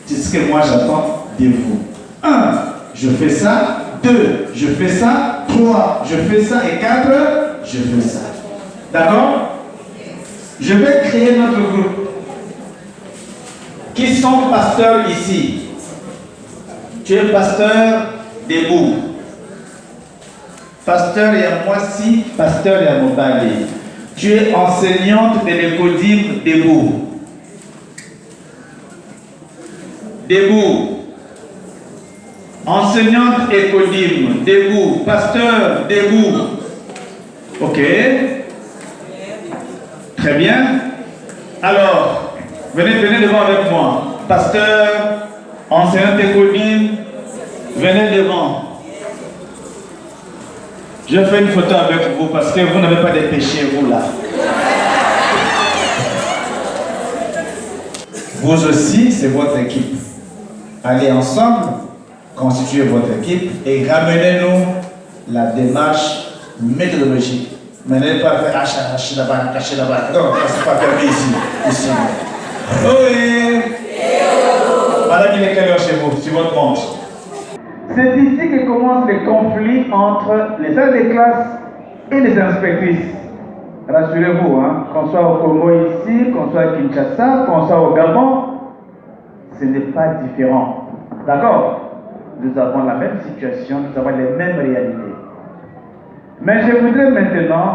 C'est ce que moi j'attends de vous. 1. Je fais ça. 2. Je fais ça. 3. Je fais ça. Et 4. Je fais ça. D'accord? Je vais créer notre groupe. Qui sont pasteurs ici? Tu es pasteur debout. Pasteur Yamoisi, pasteur Yamobali. Tu es enseignante de l'école debout. Debout. Enseignante écodim, debout. Pasteur, debout. Ok. Très bien. Alors, venez devant avec moi. Pasteur, enseignante écodim, venez devant. Je fais une photo avec vous parce que vous n'avez pas de péché, vous là. Vous aussi, c'est votre équipe. Allez ensemble, constituez votre équipe et ramenez-nous la démarche méthodologique. Mais n'allez pas faire cacher là-bas. Non, ça c'est pas permis ici. Oui. Madame, il est quelle heure chez vous, sur votre montre? C'est ici que commence le conflit entre les salles de classe et les inspectrices. Rassurez-vous, hein, qu'on soit au Congo ici, qu'on soit à Kinshasa, qu'on soit au Gabon, ce n'est pas différent. D'accord? Nous avons la même situation, nous avons les mêmes réalités. Mais je voudrais maintenant,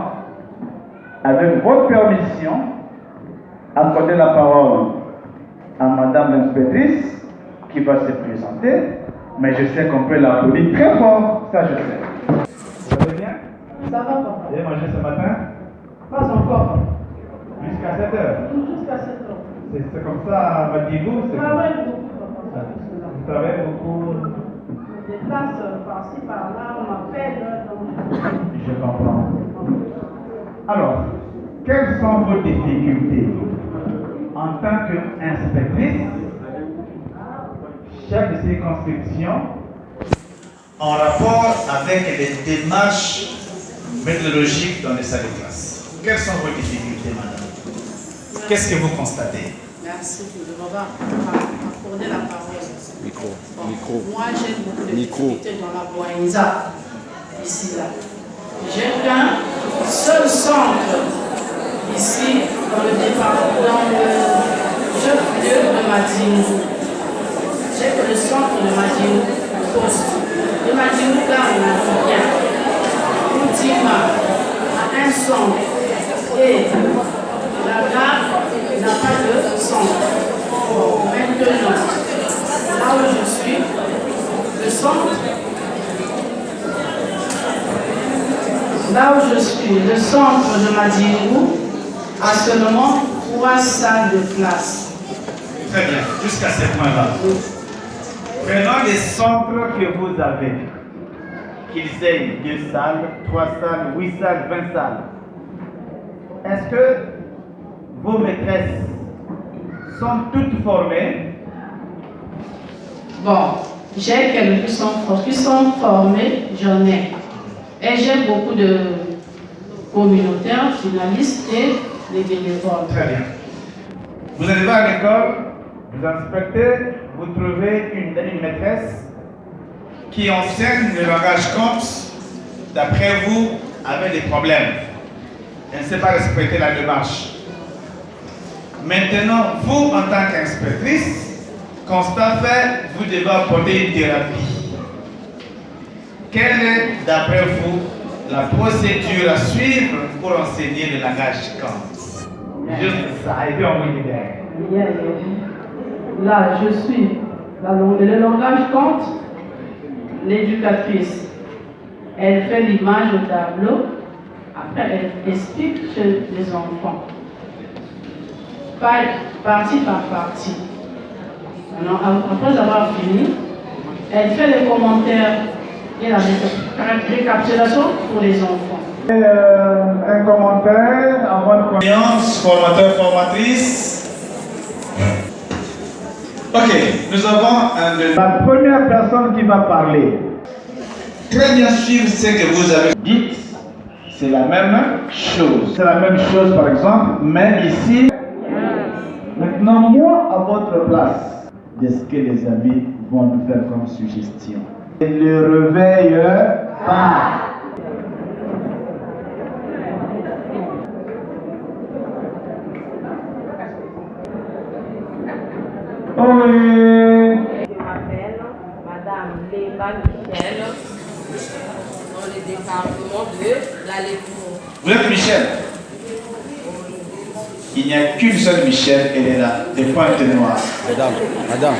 avec votre permission, accorder la parole à Madame l'inspectrice qui va se présenter. Mais je sais qu'on peut l'applaudir très fort, ça je sais. Vous allez bien? Ça va, papa. Vous avez mangé ce matin? Pas encore. Jusqu'à 7 heures? Jusqu'à 7 heures. C'est comme ça à Madibou? Je travaille beaucoup, papa. Vous travaillez beaucoup? Je me déplace par-ci, par-là, on m'appelle. Je comprends. Alors, quelles sont vos difficultés en tant qu'inspectrice, chef de circonscription, en rapport avec les démarches méthodologiques dans les salles de classe? Quelles sont vos difficultés, madame? Qu'est-ce que vous constatez? Merci de m'avoir accordé la parole. Micro. Moi, j'ai beaucoup de difficultés dans la Boinza, ici, là. J'ai qu'un seul centre, ici, dans le département, dans le chef-lieu de Madimou. J'ai que le centre de Madimou, poste. De Madimou, là, on a rien. Ultima a un centre. Et la gare n'a pas de là où je suis, le centre de Madiérou a seulement 3 salles de classe. Très bien, jusqu'à ce point-là. Prenons les centres que vous avez, qu'ils aient 2 salles, 3 salles, 8 salles, 20 salles. Est-ce que vos maîtresses sont toutes formées? Bon, j'ai quelques qui sont formés, j'en ai. Et j'ai beaucoup de communautaires, finalistes et les bénévoles. Très bien. Vous arrivez à l'école, vous inspectez, vous trouvez une maîtresse qui enseigne le langage compte, d'après vous, avec des problèmes. Elle ne sait pas respecter la démarche. Maintenant, vous, en tant qu'inspectrice, constat fait, vous devez apporter une thérapie. Quelle est, d'après vous, la procédure à suivre pour enseigner le langage compte? Juste ça, et puis on vous dit. Là, je suis le langage compte, l'éducatrice. Elle fait l'image au tableau, après elle explique chez les enfants. Partie par partie. Alors, après avoir fini, elle fait les commentaires et la récapitulation pour les enfants. Un commentaire avant de Alliance, formateur, formatrice. Ok, nous avons La première personne qui va parler. Très bien suivre ce que vous avez dit. C'est la même chose. C'est la même chose par exemple, mais ici. Maintenant, moi, à votre place, qu'est-ce que les amis vont nous faire comme suggestion? Le réveil pas. Je m'appelle Madame Léva Michel, dans le département de la lecture. Vous êtes Michel? Il n'y a qu'une seule Michel, elle est là, des pointes noires. Madame.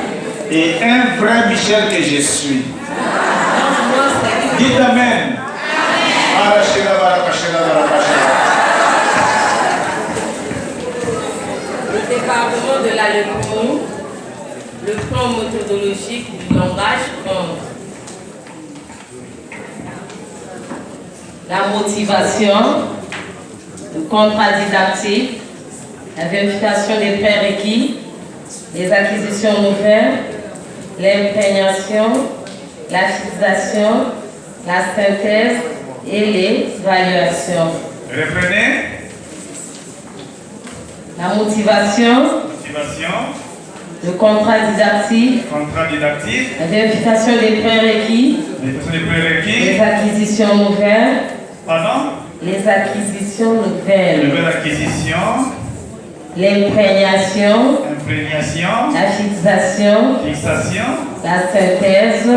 Et un vrai Michel que je suis. Dites Amen. Le département de la lecture, le plan méthodologique du langage compte. La motivation, le contrat didactique, la vérification des prérequis, les acquisitions nouvelles, l'imprégnation, la fixation, la synthèse et l'évaluation. Reprenez. La motivation, le contrat didactique, la vérification des prérequis, les acquisitions nouvelles, les acquisitions nouvelles, l'imprégnation, la fixation, la synthèse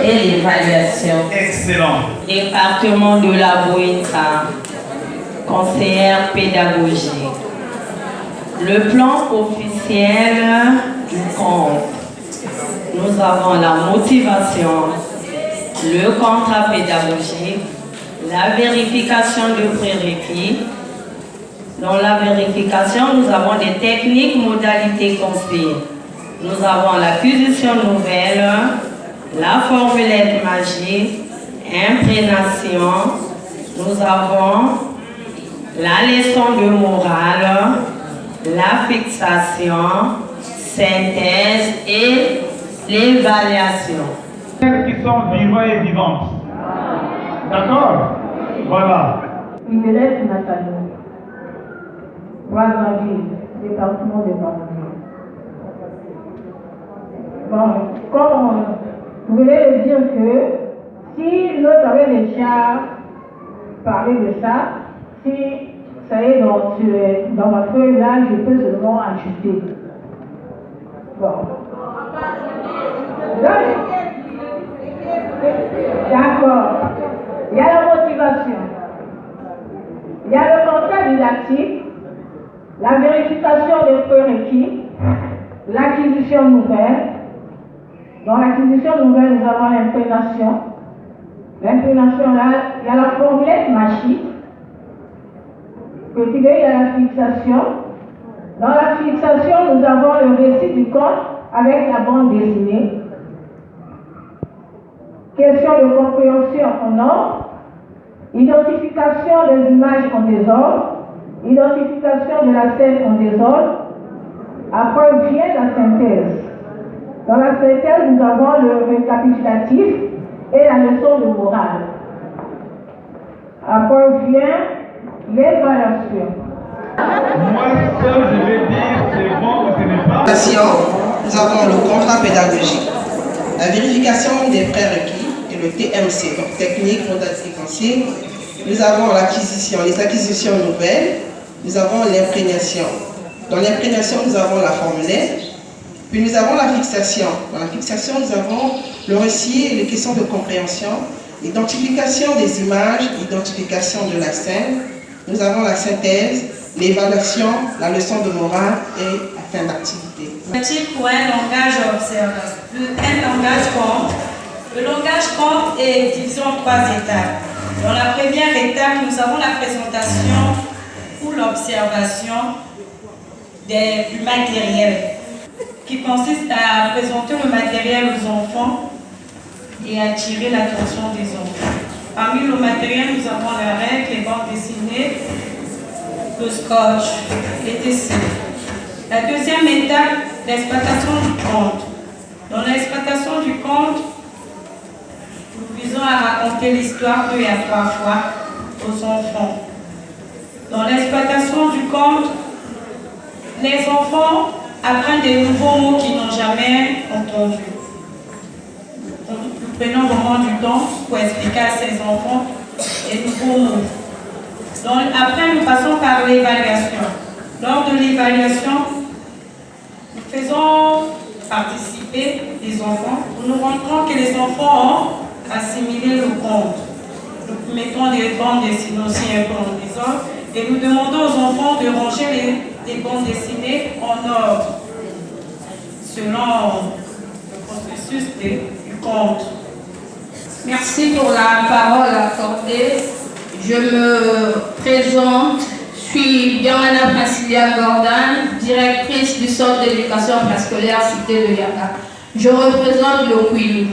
et l'évaluation. Excellent. Département de la Boïta, conseillère pédagogique. Le plan officiel du compte. Nous avons la motivation, le contrat pédagogique, la vérification de prérequis. Dans la vérification, nous avons des techniques, modalités conseillées. Nous avons l'acquisition nouvelle, la formulette magique, imprégnation. Nous avons la leçon de morale, la fixation, synthèse et l'évaluation. Qui sont vivants et vivantes. D'accord? Voilà. Imelette Nathalie, Brazzaville, département de Brazzaville. Bon, comme vous voulez dire que si l'autre avait déjà parlé de ça, si ça y est dans ma feuille là, je peux seulement ajouter. Bon. D'accord. Il y a la motivation. Il y a le contrat didactique, la vérification des prérequis, l'acquisition nouvelle. Dans l'acquisition nouvelle, nous avons l'imprégnation, l'imprégnation, il y a la formulette magique. Petit 2, il y a la fixation. Dans la fixation, nous avons le récit du conte avec la bande dessinée. Question de compréhension en ordre. Identification des images en désordre. Identification de la scène en désordre. Après vient la synthèse. Dans la synthèse, nous avons le récapitulatif et la leçon de morale. Après vient l'évaluation. Moi, ce que je vais dire, c'est bon ou ce n'est pas. Nous avons le contrat pédagogique, la vérification des prérequis et le TMC, donc technique, modalité, consigne. Nous avons l'acquisition, les acquisitions nouvelles. Nous avons l'imprégnation. Dans l'imprégnation, nous avons la formulaire. Puis nous avons la fixation. Dans la fixation, nous avons le récit et les questions de compréhension, l'identification des images, l'identification de la scène. Nous avons la synthèse, l'évaluation, la leçon de morale et la fin d'activité. Pour un langage observateur, un langage compte. Le langage compte est divisé en 3 étapes. Dans la première étape, nous avons la présentation ou l'observation du matériel, qui consiste à présenter le matériel aux enfants et attirer l'attention des enfants. Parmi le matériel, nous avons la règle, les bandes dessinées, le scotch, etc. La deuxième étape, l'exploitation du conte. Dans l'exploitation du conte, nous visons à raconter l'histoire 2 à 3 fois aux enfants. Dans l'exploitation du conte, les enfants apprennent des nouveaux mots qu'ils n'ont jamais entendus. Nous prenons vraiment du temps pour expliquer à ces enfants les nouveaux mots. Donc, après, nous passons par l'évaluation. Lors de l'évaluation, nous faisons participer les enfants. Nous montrons que les enfants ont assimilé le conte. Nous mettons des bandes dessinées aussi un peu en désordre et nous demandons aux enfants de ranger les bandes dessinées en ordre, selon le processus du conte. Merci pour la parole accordée. Je me présente, je suis Biamana Francilia Gordon, directrice du centre d'éducation préscolaire Cité de Yaka. Je représente le Kwilu.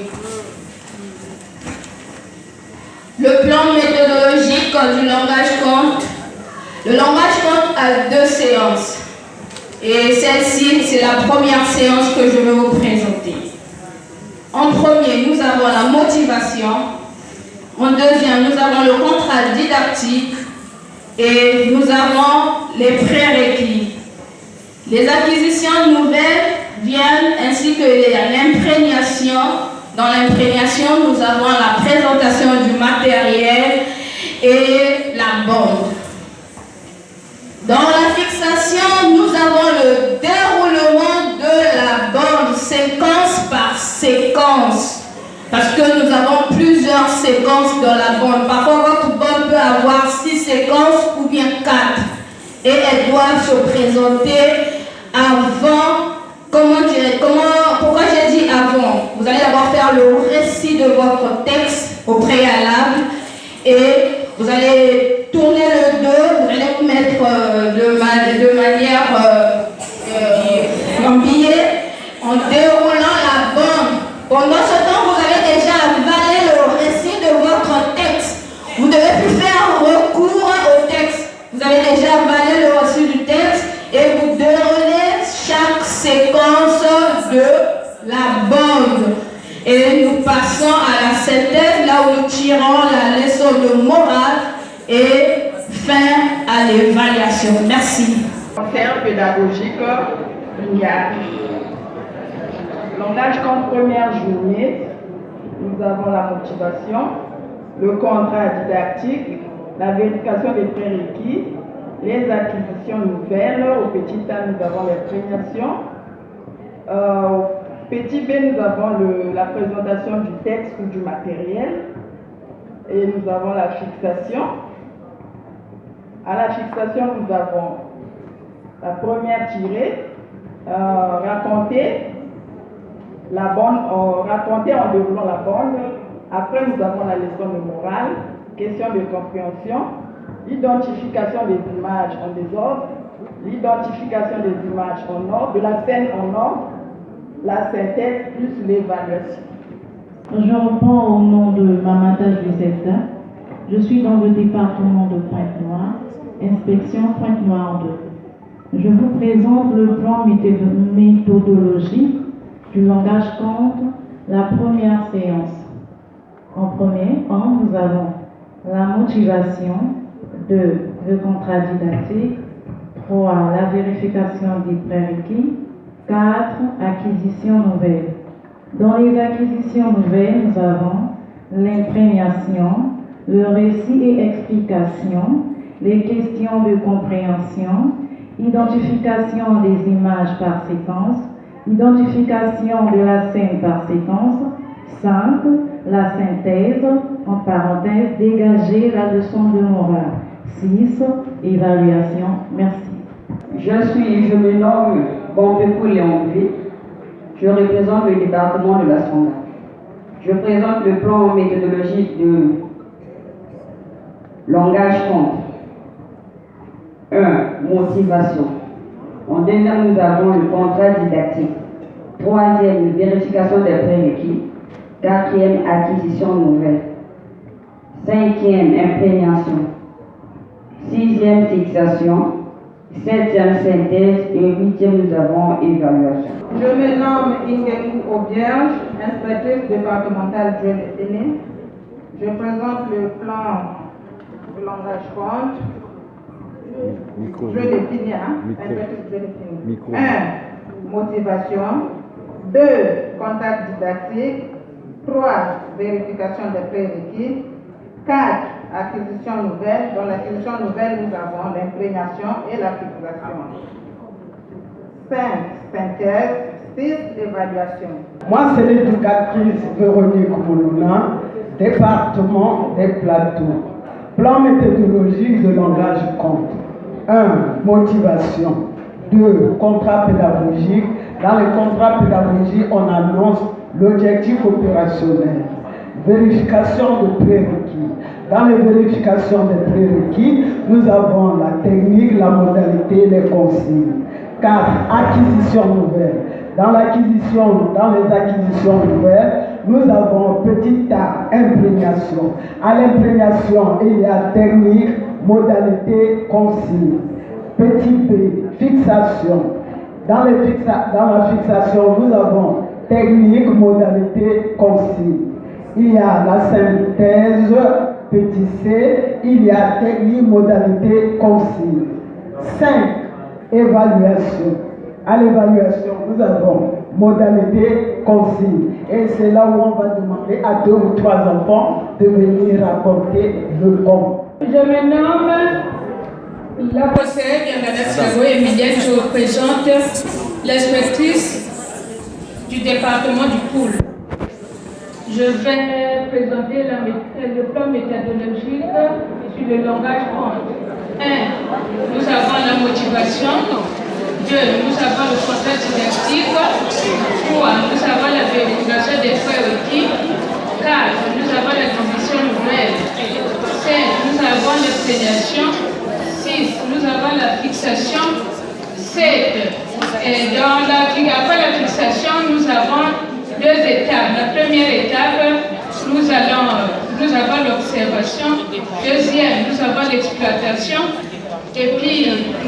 Le plan méthodologique du langage compte. Le langage compte a 2 séances. Et celle-ci, c'est la première séance que je vais vous présenter. En premier, nous avons la motivation. En deuxième, nous avons le contrat didactique. Et nous avons les prérequis. Les acquisitions nouvelles viennent ainsi que l'imprégnation. Dans l'imprégnation, nous avons la présentation du matériel et la bande. Dans la fixation, nous avons le déroulement de la bande, séquence par séquence. Parce que nous avons plusieurs séquences dans la bande. Parfois, votre bande peut avoir 6 séquences ou bien 4. Et elles doivent se présenter avant. Pourquoi j'ai dit avant? Vous allez d'abord faire le récit de votre texte au préalable et vous allez tourner le dos, vous allez vous mettre de manière en billet en déroulant la bande. Pendant ce temps, vous avez déjà avalé le récit de votre texte. Vous ne devez plus faire recours au texte. Vous avez déjà avalé le récit du texte et vous déroulez chaque séquence de la bande. Et nous passons à la synthèse, là où nous tirons la leçon de morale et fin à l'évaluation. Merci. Conseil pédagogique, il y a langage comme première journée, nous avons la motivation, le contrat didactique, la vérification des prérequis, les acquisitions nouvelles. Au petit A, nous avons l'imprégnation. Petit B, nous avons la présentation du texte ou du matériel. Et nous avons la fixation. À la fixation, nous avons la première tirée, raconter la bande, raconter en déroulant la bande, Après, nous avons la leçon de morale, question de compréhension, identification des images en désordre, l'identification des images en ordre, de la scène en ordre, la synthèse plus l'évaluation. Je reprends au nom de Mamata Josephta. Je suis dans le département de Pointe-Noire, inspection Pointe-Noire 2. Je vous présente le plan méthodologique du langage compte, la première séance. En premier temps, nous avons la motivation, 2. Le contrat didactique, 3. La vérification des prérequis, 4. Acquisition nouvelle. Dans les acquisitions nouvelles, nous avons l'imprégnation, le récit et explication, les questions de compréhension, identification des images par séquence, identification de la scène par séquence, 5. La synthèse, en parenthèse, dégager la leçon de morale, 6. Évaluation. Merci. Je me nomme Bombekou Léandré. Je représente le département de la Songa. Je présente le plan méthodologique de langage compte. 1. Motivation. En deuxième, nous avons le contrat didactique. Troisième, vérification des prérequis. Quatrième, acquisition nouvelle. Cinquième, imprégnation. Sixième, fixation. Septième, synthèse. Et huitième, nous avons évaluation. Je me nomme Ingrid Auberge, inspectrice départementale de Bénin. Je présente le plan de langage compte. Je définis, inspectrice je définis. 1. Motivation. 2. Contact didactique. 3. Vérification des prérequis. 4. Acquisition nouvelle. Dans l'acquisition nouvelle, nous avons l'imprégnation et la fixation. 5. Synthèse. 6. Évaluation. Moi, c'est l'éducatrice Véronique Moulouna, département des Plateaux. Plan méthodologique de langage compte. 1. Motivation. 2. Contrat pédagogique. Dans les contrats pédagogiques, on annonce l'objectif opérationnel. Vérification de prérequis. Dans les vérifications des prérequis, nous avons la technique, la modalité, les consignes. 4. Acquisition nouvelle. Dans les acquisitions nouvelles, nous avons petit a, imprégnation. À l'imprégnation, il y a technique, modalité, consigne. Petit b, fixation. Dans la fixation, nous avons technique, modalité, consigne. Il y a la synthèse, petit c, il y a technique, modalité, consigne. 5. Évaluation. À l'évaluation, nous avons modalité, consigne. Et c'est là où on va demander à 2 ou 3 enfants de venir raconter le conte. Je me nomme la conseillère Emilienne. Je représente l'inspectrice du département du Poul. Je vais présenter le plan méthodologique sur le langage compte. 1. Nous avons la motivation. 2. Nous avons le contrat didactique. 3. Nous avons la vérification des prérequis. 4. Nous avons la condition nouvelle. 5. Nous avons l'imprégnation. 6. Nous avons la fixation. 7. Et après la fixation, nous avons 2 étapes. La première étape, nous avons l'observation. Deuxième, nous avons l'exploitation. Et puis,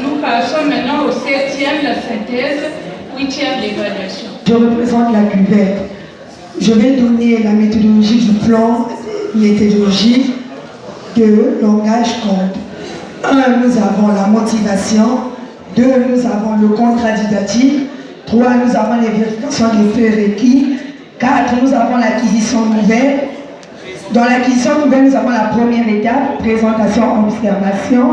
nous passons maintenant au 7e, la synthèse. 8e, l'évaluation. Je représente la cuvette. Je vais donner la méthodologie du plan méthodologique de langage compte. 1. Nous avons la motivation. 2. Nous avons le contrat didactique. 3. Nous avons les vérifications des prérequis. 4. Nous avons l'acquisition nouvelle. Dans l'acquisition nouvelle, nous avons la première étape, présentation-observation.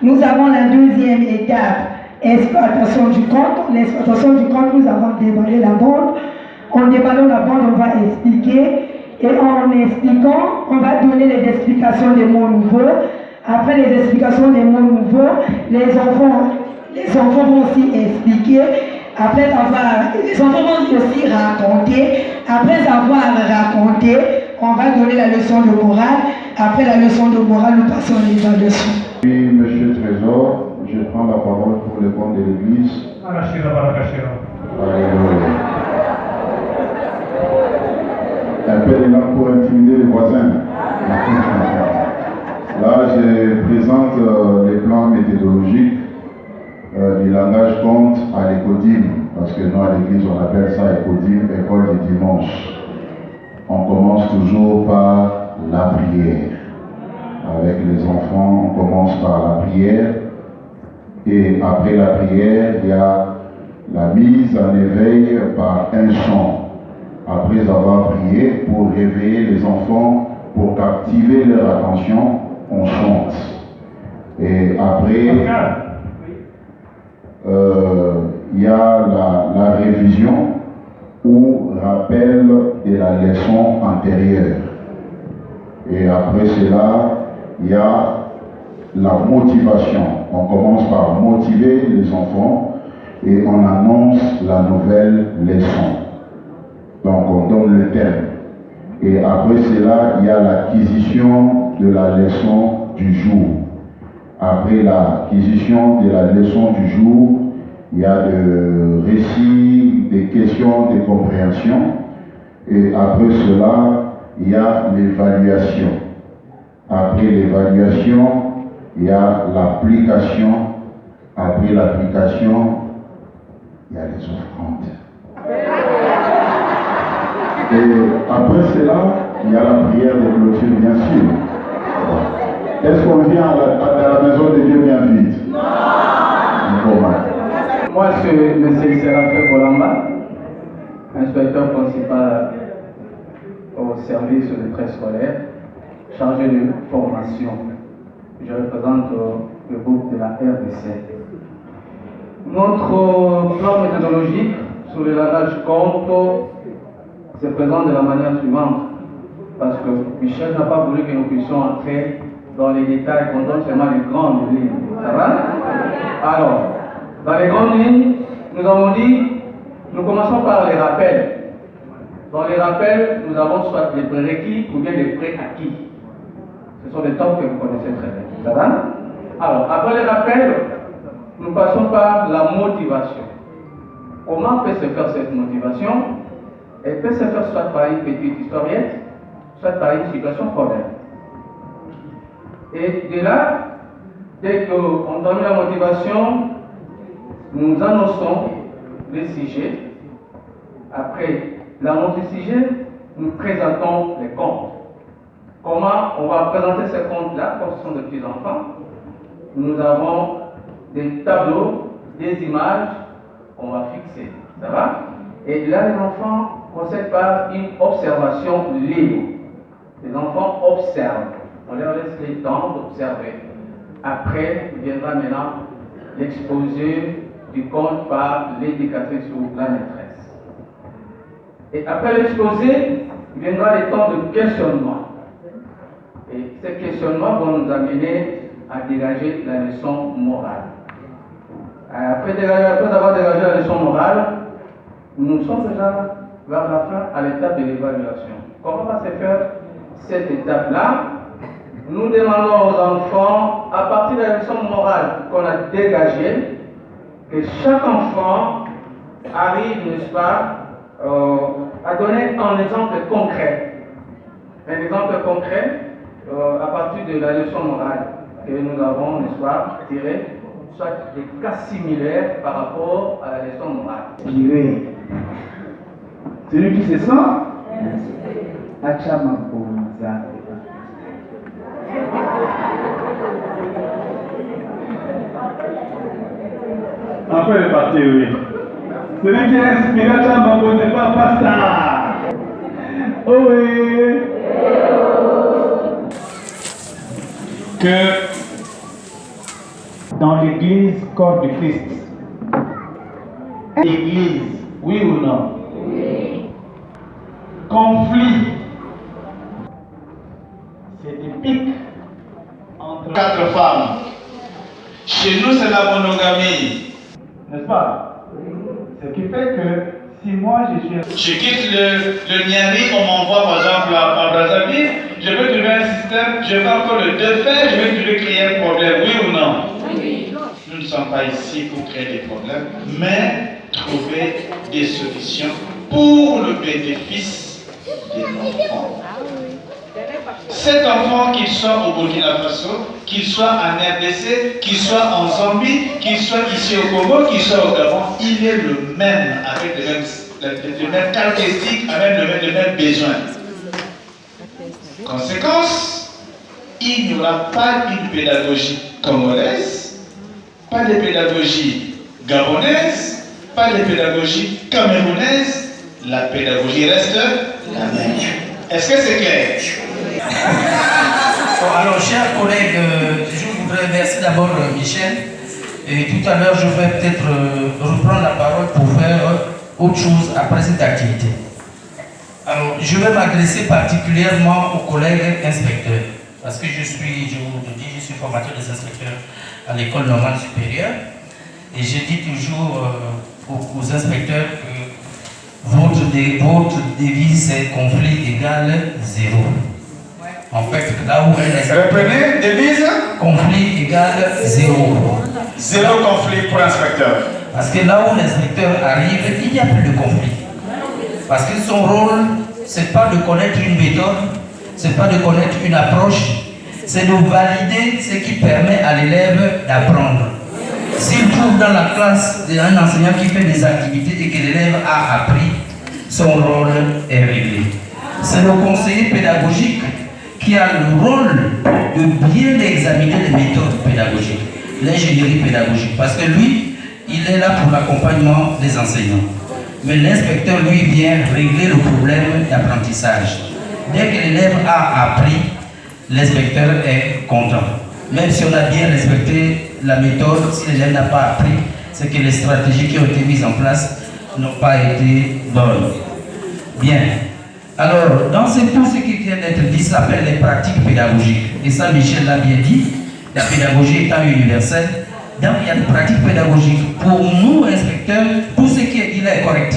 Nous avons la deuxième étape, exploitation du compte. L'exploitation du compte, nous avons déballé la bande. En déballant la bande, on va expliquer. Et en expliquant, on va donner les explications des mots nouveaux. Après les explications des mots nouveaux, les enfants vont aussi expliquer. Les enfants vont aussi raconter. Après avoir raconté, on va donner la leçon de morale. Après la leçon de morale, nous passons à l'évaluation. Oui, Monsieur Trésor, je prends la parole pour le compte de l'Église. Alléluia. Un peu de langue pour intimider les voisins. Là, je présente les plans méthodologiques du langage compte à l'Écodime, parce que nous à l'église on appelle ça Écodime, école du dimanche. On commence toujours par la prière. Avec les enfants, on commence par la prière. Et après la prière, il y a la mise en éveil par un chant. Après avoir prié, pour réveiller les enfants, pour captiver leur attention, on chante. Et après, il y a la révision ou rappel de la leçon antérieure. Et après cela, il y a la motivation. On commence par motiver les enfants et on annonce la nouvelle leçon. Donc on donne le thème. Et après cela, il y a l'acquisition de la leçon du jour. Après l'acquisition de la leçon du jour, il y a des récits, des questions de compréhension. Et après cela, il y a l'évaluation. Après l'évaluation, il y a l'application. Après l'application, il y a les offrandes. Et après cela, il y a la prière de clôture, bien sûr. Est-ce qu'on vient à la maison de Dieu bien vite? Non. Moi, je suis M. Séraphin Bolamba, inspecteur principal au service de préscolaire, chargé de formation. Je représente le groupe de la RDC. Notre plan méthodologique sur le langage compte se présente de la manière suivante, parce que Michel n'a pas voulu que nous puissions entrer dans les détails, qu'on donne seulement les grandes lignes. Ça va? Alors, dans les grandes lignes, nous avons dit, nous commençons par les rappels. Dans les rappels, nous avons soit des prérequis ou bien des préacquis. Ce sont des termes que vous connaissez très bien. Ça va? Alors, après les rappels, nous passons par la motivation. Comment peut se faire cette motivation? Elle peut se faire soit par une petite historiette, soit par une situation problème. Et de là, dès qu'on termine la motivation, nous annonçons le sujet. Après l'annonce du sujet, nous présentons les comptes. Comment on va présenter ces comptes-là, comme ce sont des petits enfants? Nous avons des tableaux, des images qu'on va fixer. Ça va? Et là, les enfants procèdent par une observation libre. Les enfants observent. On leur laisse le temps d'observer. Après, viendra maintenant l'exposé du conte par l'éducatrice ou la maîtresse. Et après l'exposé, viendra le temps de questionnement. Et ces questionnements vont nous amener à dégager la leçon morale. Après avoir dégagé la leçon morale, nous sommes déjà vers la fin à l'étape de l'évaluation. Comment va se faire cette étape-là? Nous demandons aux enfants, à partir de la leçon morale qu'on a dégagée, que chaque enfant arrive, n'est-ce pas, à donner un exemple concret. Un exemple concret à partir de la leçon morale que nous avons, n'est-ce pas, tiré, soit des cas similaires par rapport à la leçon morale. Inspiré. Celui qui se sent Achamaponza. Après le parti, oui. Celui qui est inspiré, Achamaponza, c'est pas ça. Oh oui. Que dans l'église corps de Christ, église, oui ou non? Oui. Conflit, c'est des pics entre 4 femmes. Chez nous, c'est la monogamie. N'est-ce pas? Ce qui fait que si moi je suis... Je quitte le Niari, on m'envoie par exemple je vais encore le défaire, je vais toujours créer un problème, oui ou non? Oui. Nous ne sommes pas ici pour créer des problèmes, mais trouver des solutions pour le bénéfice de l'enfant. Cet enfant, qu'il soit au Burkina Faso, qu'il soit en RDC, qu'il soit en Zambie, qu'il soit ici au Congo, qu'il soit au Gabon, il est le même, avec les mêmes caractéristiques, avec les mêmes besoins. Conséquence, il n'y aura pas une pédagogie congolaise, pas de pédagogie gabonaise, pas de pédagogie camerounaise, la pédagogie reste la même. Est-ce que c'est clair? Bon, alors, chers collègues, je voudrais remercier d'abord Michel. Et tout à l'heure, je vais peut-être reprendre la parole pour faire autre chose après cette activité. Alors, je vais m'adresser particulièrement aux collègues inspecteurs. Parce que je vous le dis, je suis formateur des inspecteurs à l'école normale supérieure. Et je dis toujours aux inspecteurs que votre devise c'est conflit égal 0. En fait, là où reprenez, devise conflit égal 0. 0 conflit pour l'inspecteur. Parce que là où l'inspecteur arrive, il n'y a plus de conflit. Parce que son rôle, c'est pas de connaître une méthode, c'est pas de connaître une approche, c'est de valider ce qui permet à l'élève d'apprendre. S'il trouve dans la classe un enseignant qui fait des activités et que l'élève a appris, son rôle est réglé. C'est le conseiller pédagogique qui a le rôle de bien examiner les méthodes pédagogiques, l'ingénierie pédagogique, parce que lui, il est là pour l'accompagnement des enseignants. Mais l'inspecteur, lui, vient régler le problème d'apprentissage. Dès que l'élève a appris, l'inspecteur est content. Même si on a bien respecté la méthode, si l'élève n'a pas appris, c'est que les stratégies qui ont été mises en place n'ont pas été bonnes. Bien. Alors, dans tout ce qui vient d'être dit, ça s'appelle les pratiques pédagogiques. Et ça, Michel l'a bien dit, la pédagogie étant universelle. Donc, il y a des pratiques pédagogiques. Pour nous, inspecteurs, tout ce qui est dit là est correct.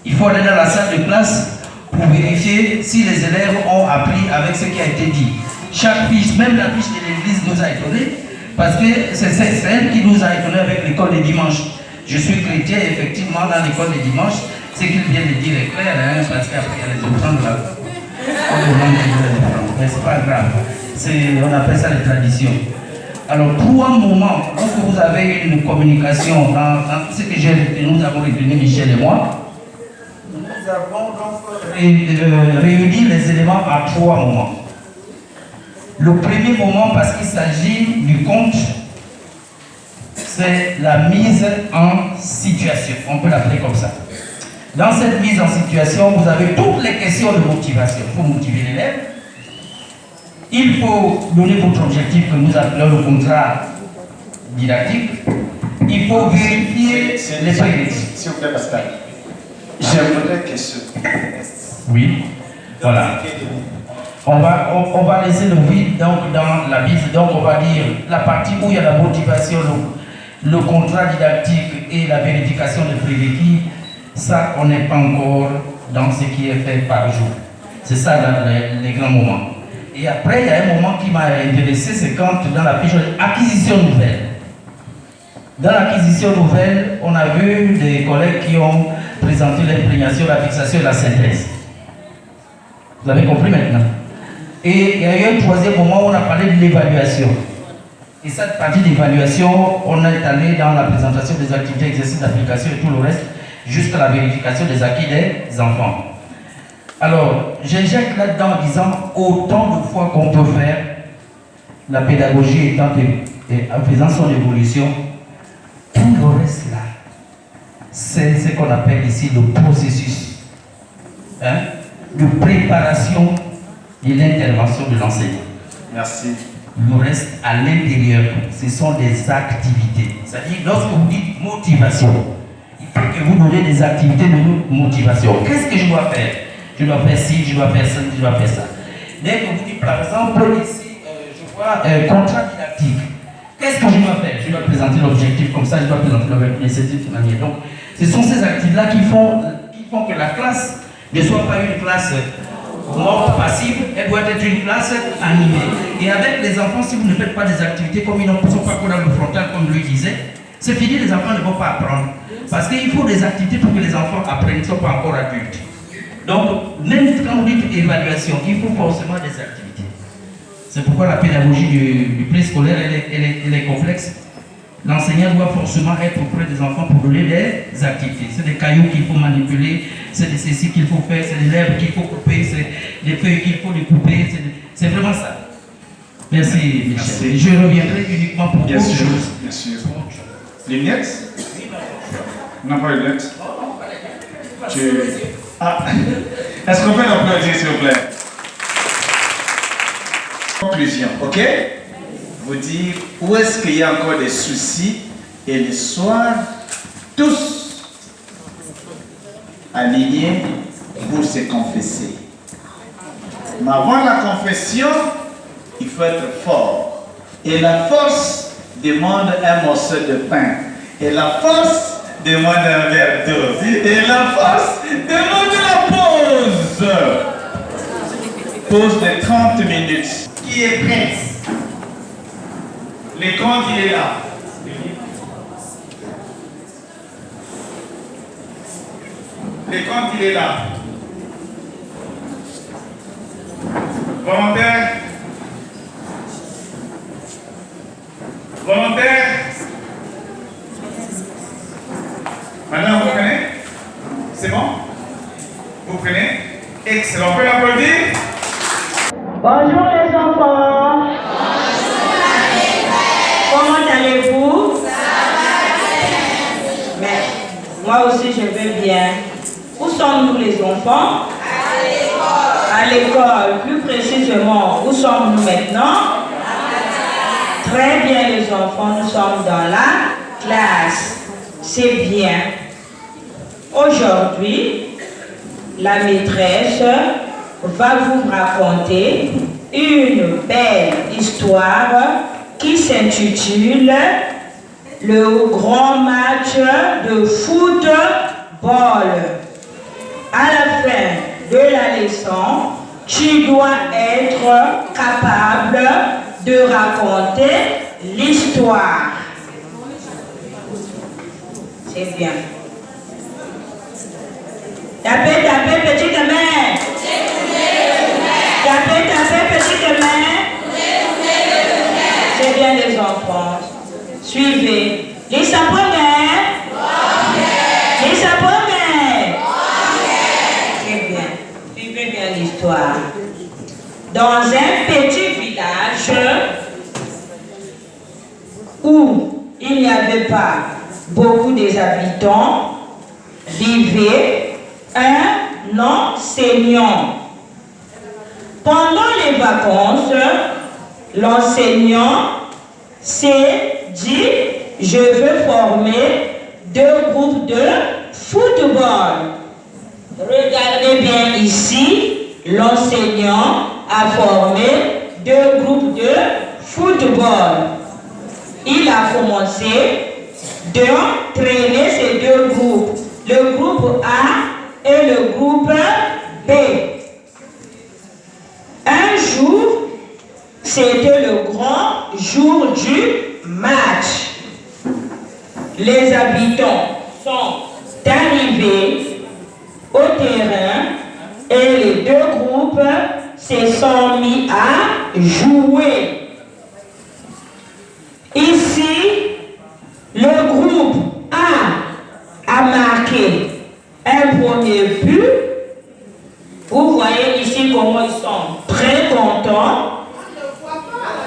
Il faut aller dans la salle de classe pour vérifier si les élèves ont appris avec ce qui a été dit. Chaque fiche, même la fiche de l'église nous a étonnés, parce que c'est elle qui nous a étonnés avec l'école des dimanches. Je suis chrétien, effectivement, dans l'école des dimanches, ce qu'il vient de dire est clair, hein, parce qu'après, il y a les offrandes là. Mais c'est pas grave. On appelle ça les traditions. Alors, pour un moment, lorsque vous avez une communication dans ce que nous avons retenu, Michel et moi, nous avons donc réuni les éléments à 3 moments. Le premier moment, parce qu'il s'agit du compte, c'est la mise en situation. On peut l'appeler comme ça. Dans cette mise en situation, vous avez toutes les questions de motivation. Il faut motiver l'élève. Il faut donner votre objectif que nous appelons le contrat didactique. Il faut vérifier les prérequis. S'il vous plaît, Pascal. J'aimerais que ce... Oui, voilà. On va laisser le vide donc, dans la mise. Donc, on va dire la partie où il y a la motivation, le contrat didactique et la vérification des prérequis. Ça, on n'est pas encore dans ce qui est fait par jour. C'est ça les grands moments. Et après, il y a un moment qui m'a intéressé, c'est quand dans la fiche acquisition nouvelle. Dans l'acquisition nouvelle, on a vu des collègues qui ont présenté l'imprégnation, la fixation et la synthèse. Vous avez compris maintenant? Et il y a eu un troisième moment où on a parlé de l'évaluation. Et cette partie d'évaluation, on est allé dans la présentation des activités, exercices d'application et tout le reste, jusqu'à la vérification des acquis des enfants. Alors, j'injecte là-dedans en disant autant de fois qu'on peut faire, la pédagogie en faisant son évolution, tout le reste là, c'est ce qu'on appelle ici le processus de préparation et l'intervention de l'enseignant. Merci. Le reste à l'intérieur, ce sont des activités. C'est-à-dire, lorsque vous dites motivation, il faut que vous donnez des activités de motivation. Qu'est-ce que je dois faire? Je dois faire ci, je dois faire ça, je dois faire ça. Dès que vous dites, par exemple, ici, je vois un contrat didactique. Qu'est-ce que je dois faire? Je dois présenter l'objectif comme ça, je dois présenter l'objectif de manière. Donc, ce sont ces activités-là qui font que la classe ne soit pas une classe morte passive, elle doit être une classe animée. Et avec les enfants, si vous ne faites pas des activités comme ils ne sont pas dans le frontal, comme lui disait, c'est fini, les enfants ne vont pas apprendre. Parce qu'il faut des activités pour que les enfants apprennent, ils ne sont pas encore adultes. Donc, même quand vous dites évaluation, il faut forcément des activités. C'est pourquoi la pédagogie du préscolaire, elle est complexe. L'enseignant doit forcément être auprès des enfants pour donner des activités. C'est des cailloux qu'il faut manipuler, c'est des ceci qu'il faut faire, c'est des lèvres qu'il faut couper, c'est des feuilles qu'il faut découper. C'est vraiment ça. Merci, Michel. Merci. Je reviendrai uniquement pour autre chose. Bien sûr. Lunettes? Non, pas lunettes. Ah. Est-ce qu'on peut l'applaudir, s'il vous plaît? Conclusion, ok? Vous dire où est-ce qu'il y a encore des soucis et le soir, tous alignés pour se confesser. Mais avant la confession, il faut être fort. Et la force demande un morceau de pain. Et la force demande un verre d'eau. Et la force demande la pause. Pause de 30 minutes. Qui est prêt? Le compte, il est là. Le compte, il est là. Volontaire? Volontaire? Maintenant, vous prenez? C'est bon? Vous prenez? Excellent. On peut l'applaudir? Bonjour les enfants. Comment allez-vous? Mais moi aussi je vais bien. Où sommes-nous les enfants? À l'école. Plus précisément, où sommes-nous maintenant? Très bien les enfants, nous sommes dans la classe. C'est bien. Aujourd'hui, la maîtresse va vous raconter une belle histoire qui s'intitule Le grand match de football. À la fin de la leçon, tu dois être capable de raconter l'histoire. C'est bien. Tapez, tapez, petite main. Tapez, tapez, petite main. C'est bien les enfants. Suivez. Lisa première. Lisa première. C'est bien. Suivez bien l'histoire. Dans un petit village où il n'y avait pas beaucoup d'habitants, vivait un enseignant. Pendant les vacances, l'enseignant s'est dit, je veux former 2 groupes de football. Regardez bien ici, l'enseignant a formé 2 groupes de football. Il a commencé d'entraîner ces 2 groupes, le groupe A et le groupe B. Un jour, c'était le grand jour du match. Les habitants sont arrivés au terrain et les 2 groupes se sont mis à jouer. Ici, le groupe A marqué un premier but. Vous voyez ici comment ils sont très contents.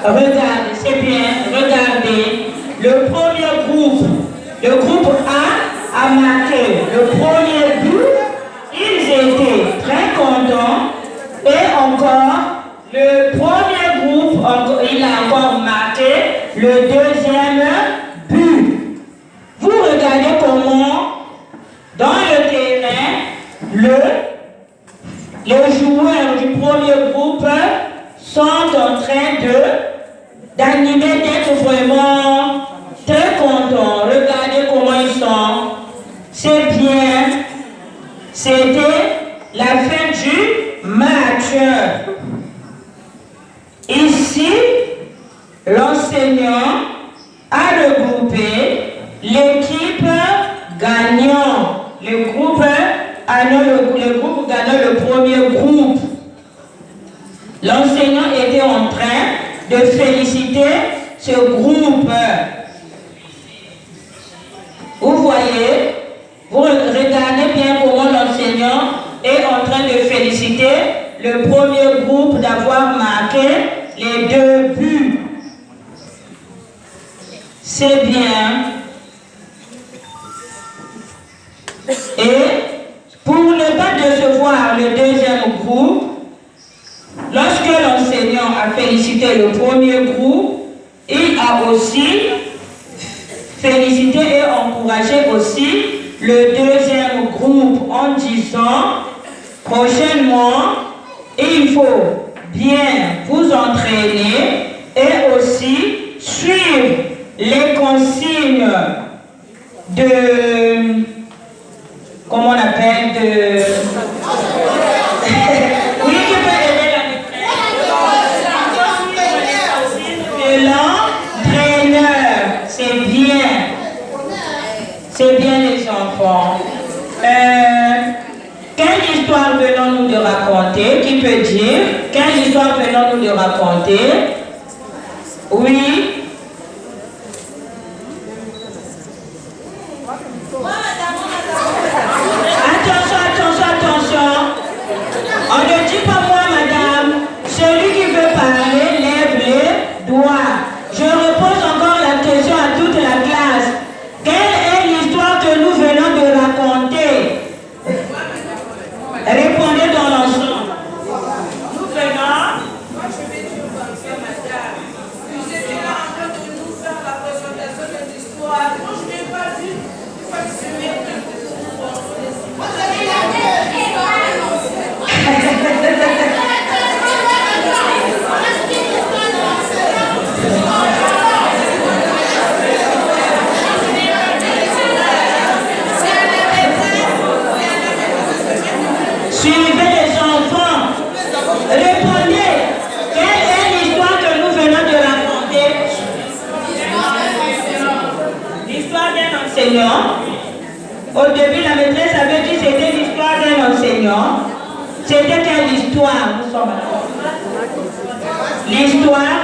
Regardez, c'est bien, regardez. Le premier groupe, le groupe A marqué le premier but. Ils étaient très contents. Et encore, le premier groupe, il a encore marqué le deuxième but. Vous regardez comment, dans le terrain, les joueurs du premier groupe sont en train d'animer, d'être vraiment très contents. Regardez comment ils sont. C'est bien. C'était la fin du match. l'enseignant a regroupé l'équipe gagnant. Le groupe gagnant le premier groupe. L'enseignant était en train de féliciter ce groupe. Vous voyez, vous regardez bien comment l'enseignant est en train de féliciter le premier groupe d'avoir marqué les 2 buts. C'est bien. Et pour ne pas décevoir le deuxième groupe, lorsque l'enseignant a félicité le premier groupe, il a aussi félicité et encouragé aussi le deuxième groupe en disant prochainement, il faut bien vous entraîner et aussi suivre les consignes de, comment on appelle, de oui, qui peut aider la de l'entraîneur. C'est bien. C'est bien les enfants. Quelle histoire venons-nous de raconter? Qui peut dire? Quelle histoire venons-nous de raconter? Oui. Attention. On ne dit pas moi, madame. Celui qui veut parler, lève les doigts. Je repose encore la question à toute la classe. Quelle est l'histoire que nous venons de raconter? Répondez dans l'ensemble. Nous venons. Moi, je vais dire comme ça, madame. Vous étiez là en train de nous faire la présentation de l'histoire. Moi, je n'ai pas vu. Il faut que je mette un peu de Suivez les enfants. Répondez. Quelle est l'histoire que nous venons de raconter? L'histoire d'un enseignant. Au début, la maîtresse avait dit que c'était l'histoire d'un enseignant. C'était quelle histoire? Nous sommes l'histoire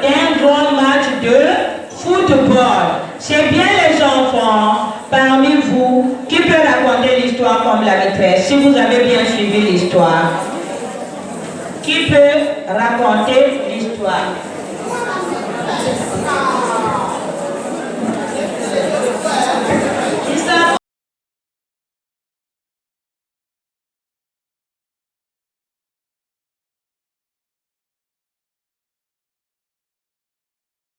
d'un grand match de football. C'est bien les enfants parmi vous qui peuvent raconter l'histoire comme la maîtresse, si vous avez bien suivi l'histoire. Qui peut raconter l'histoire?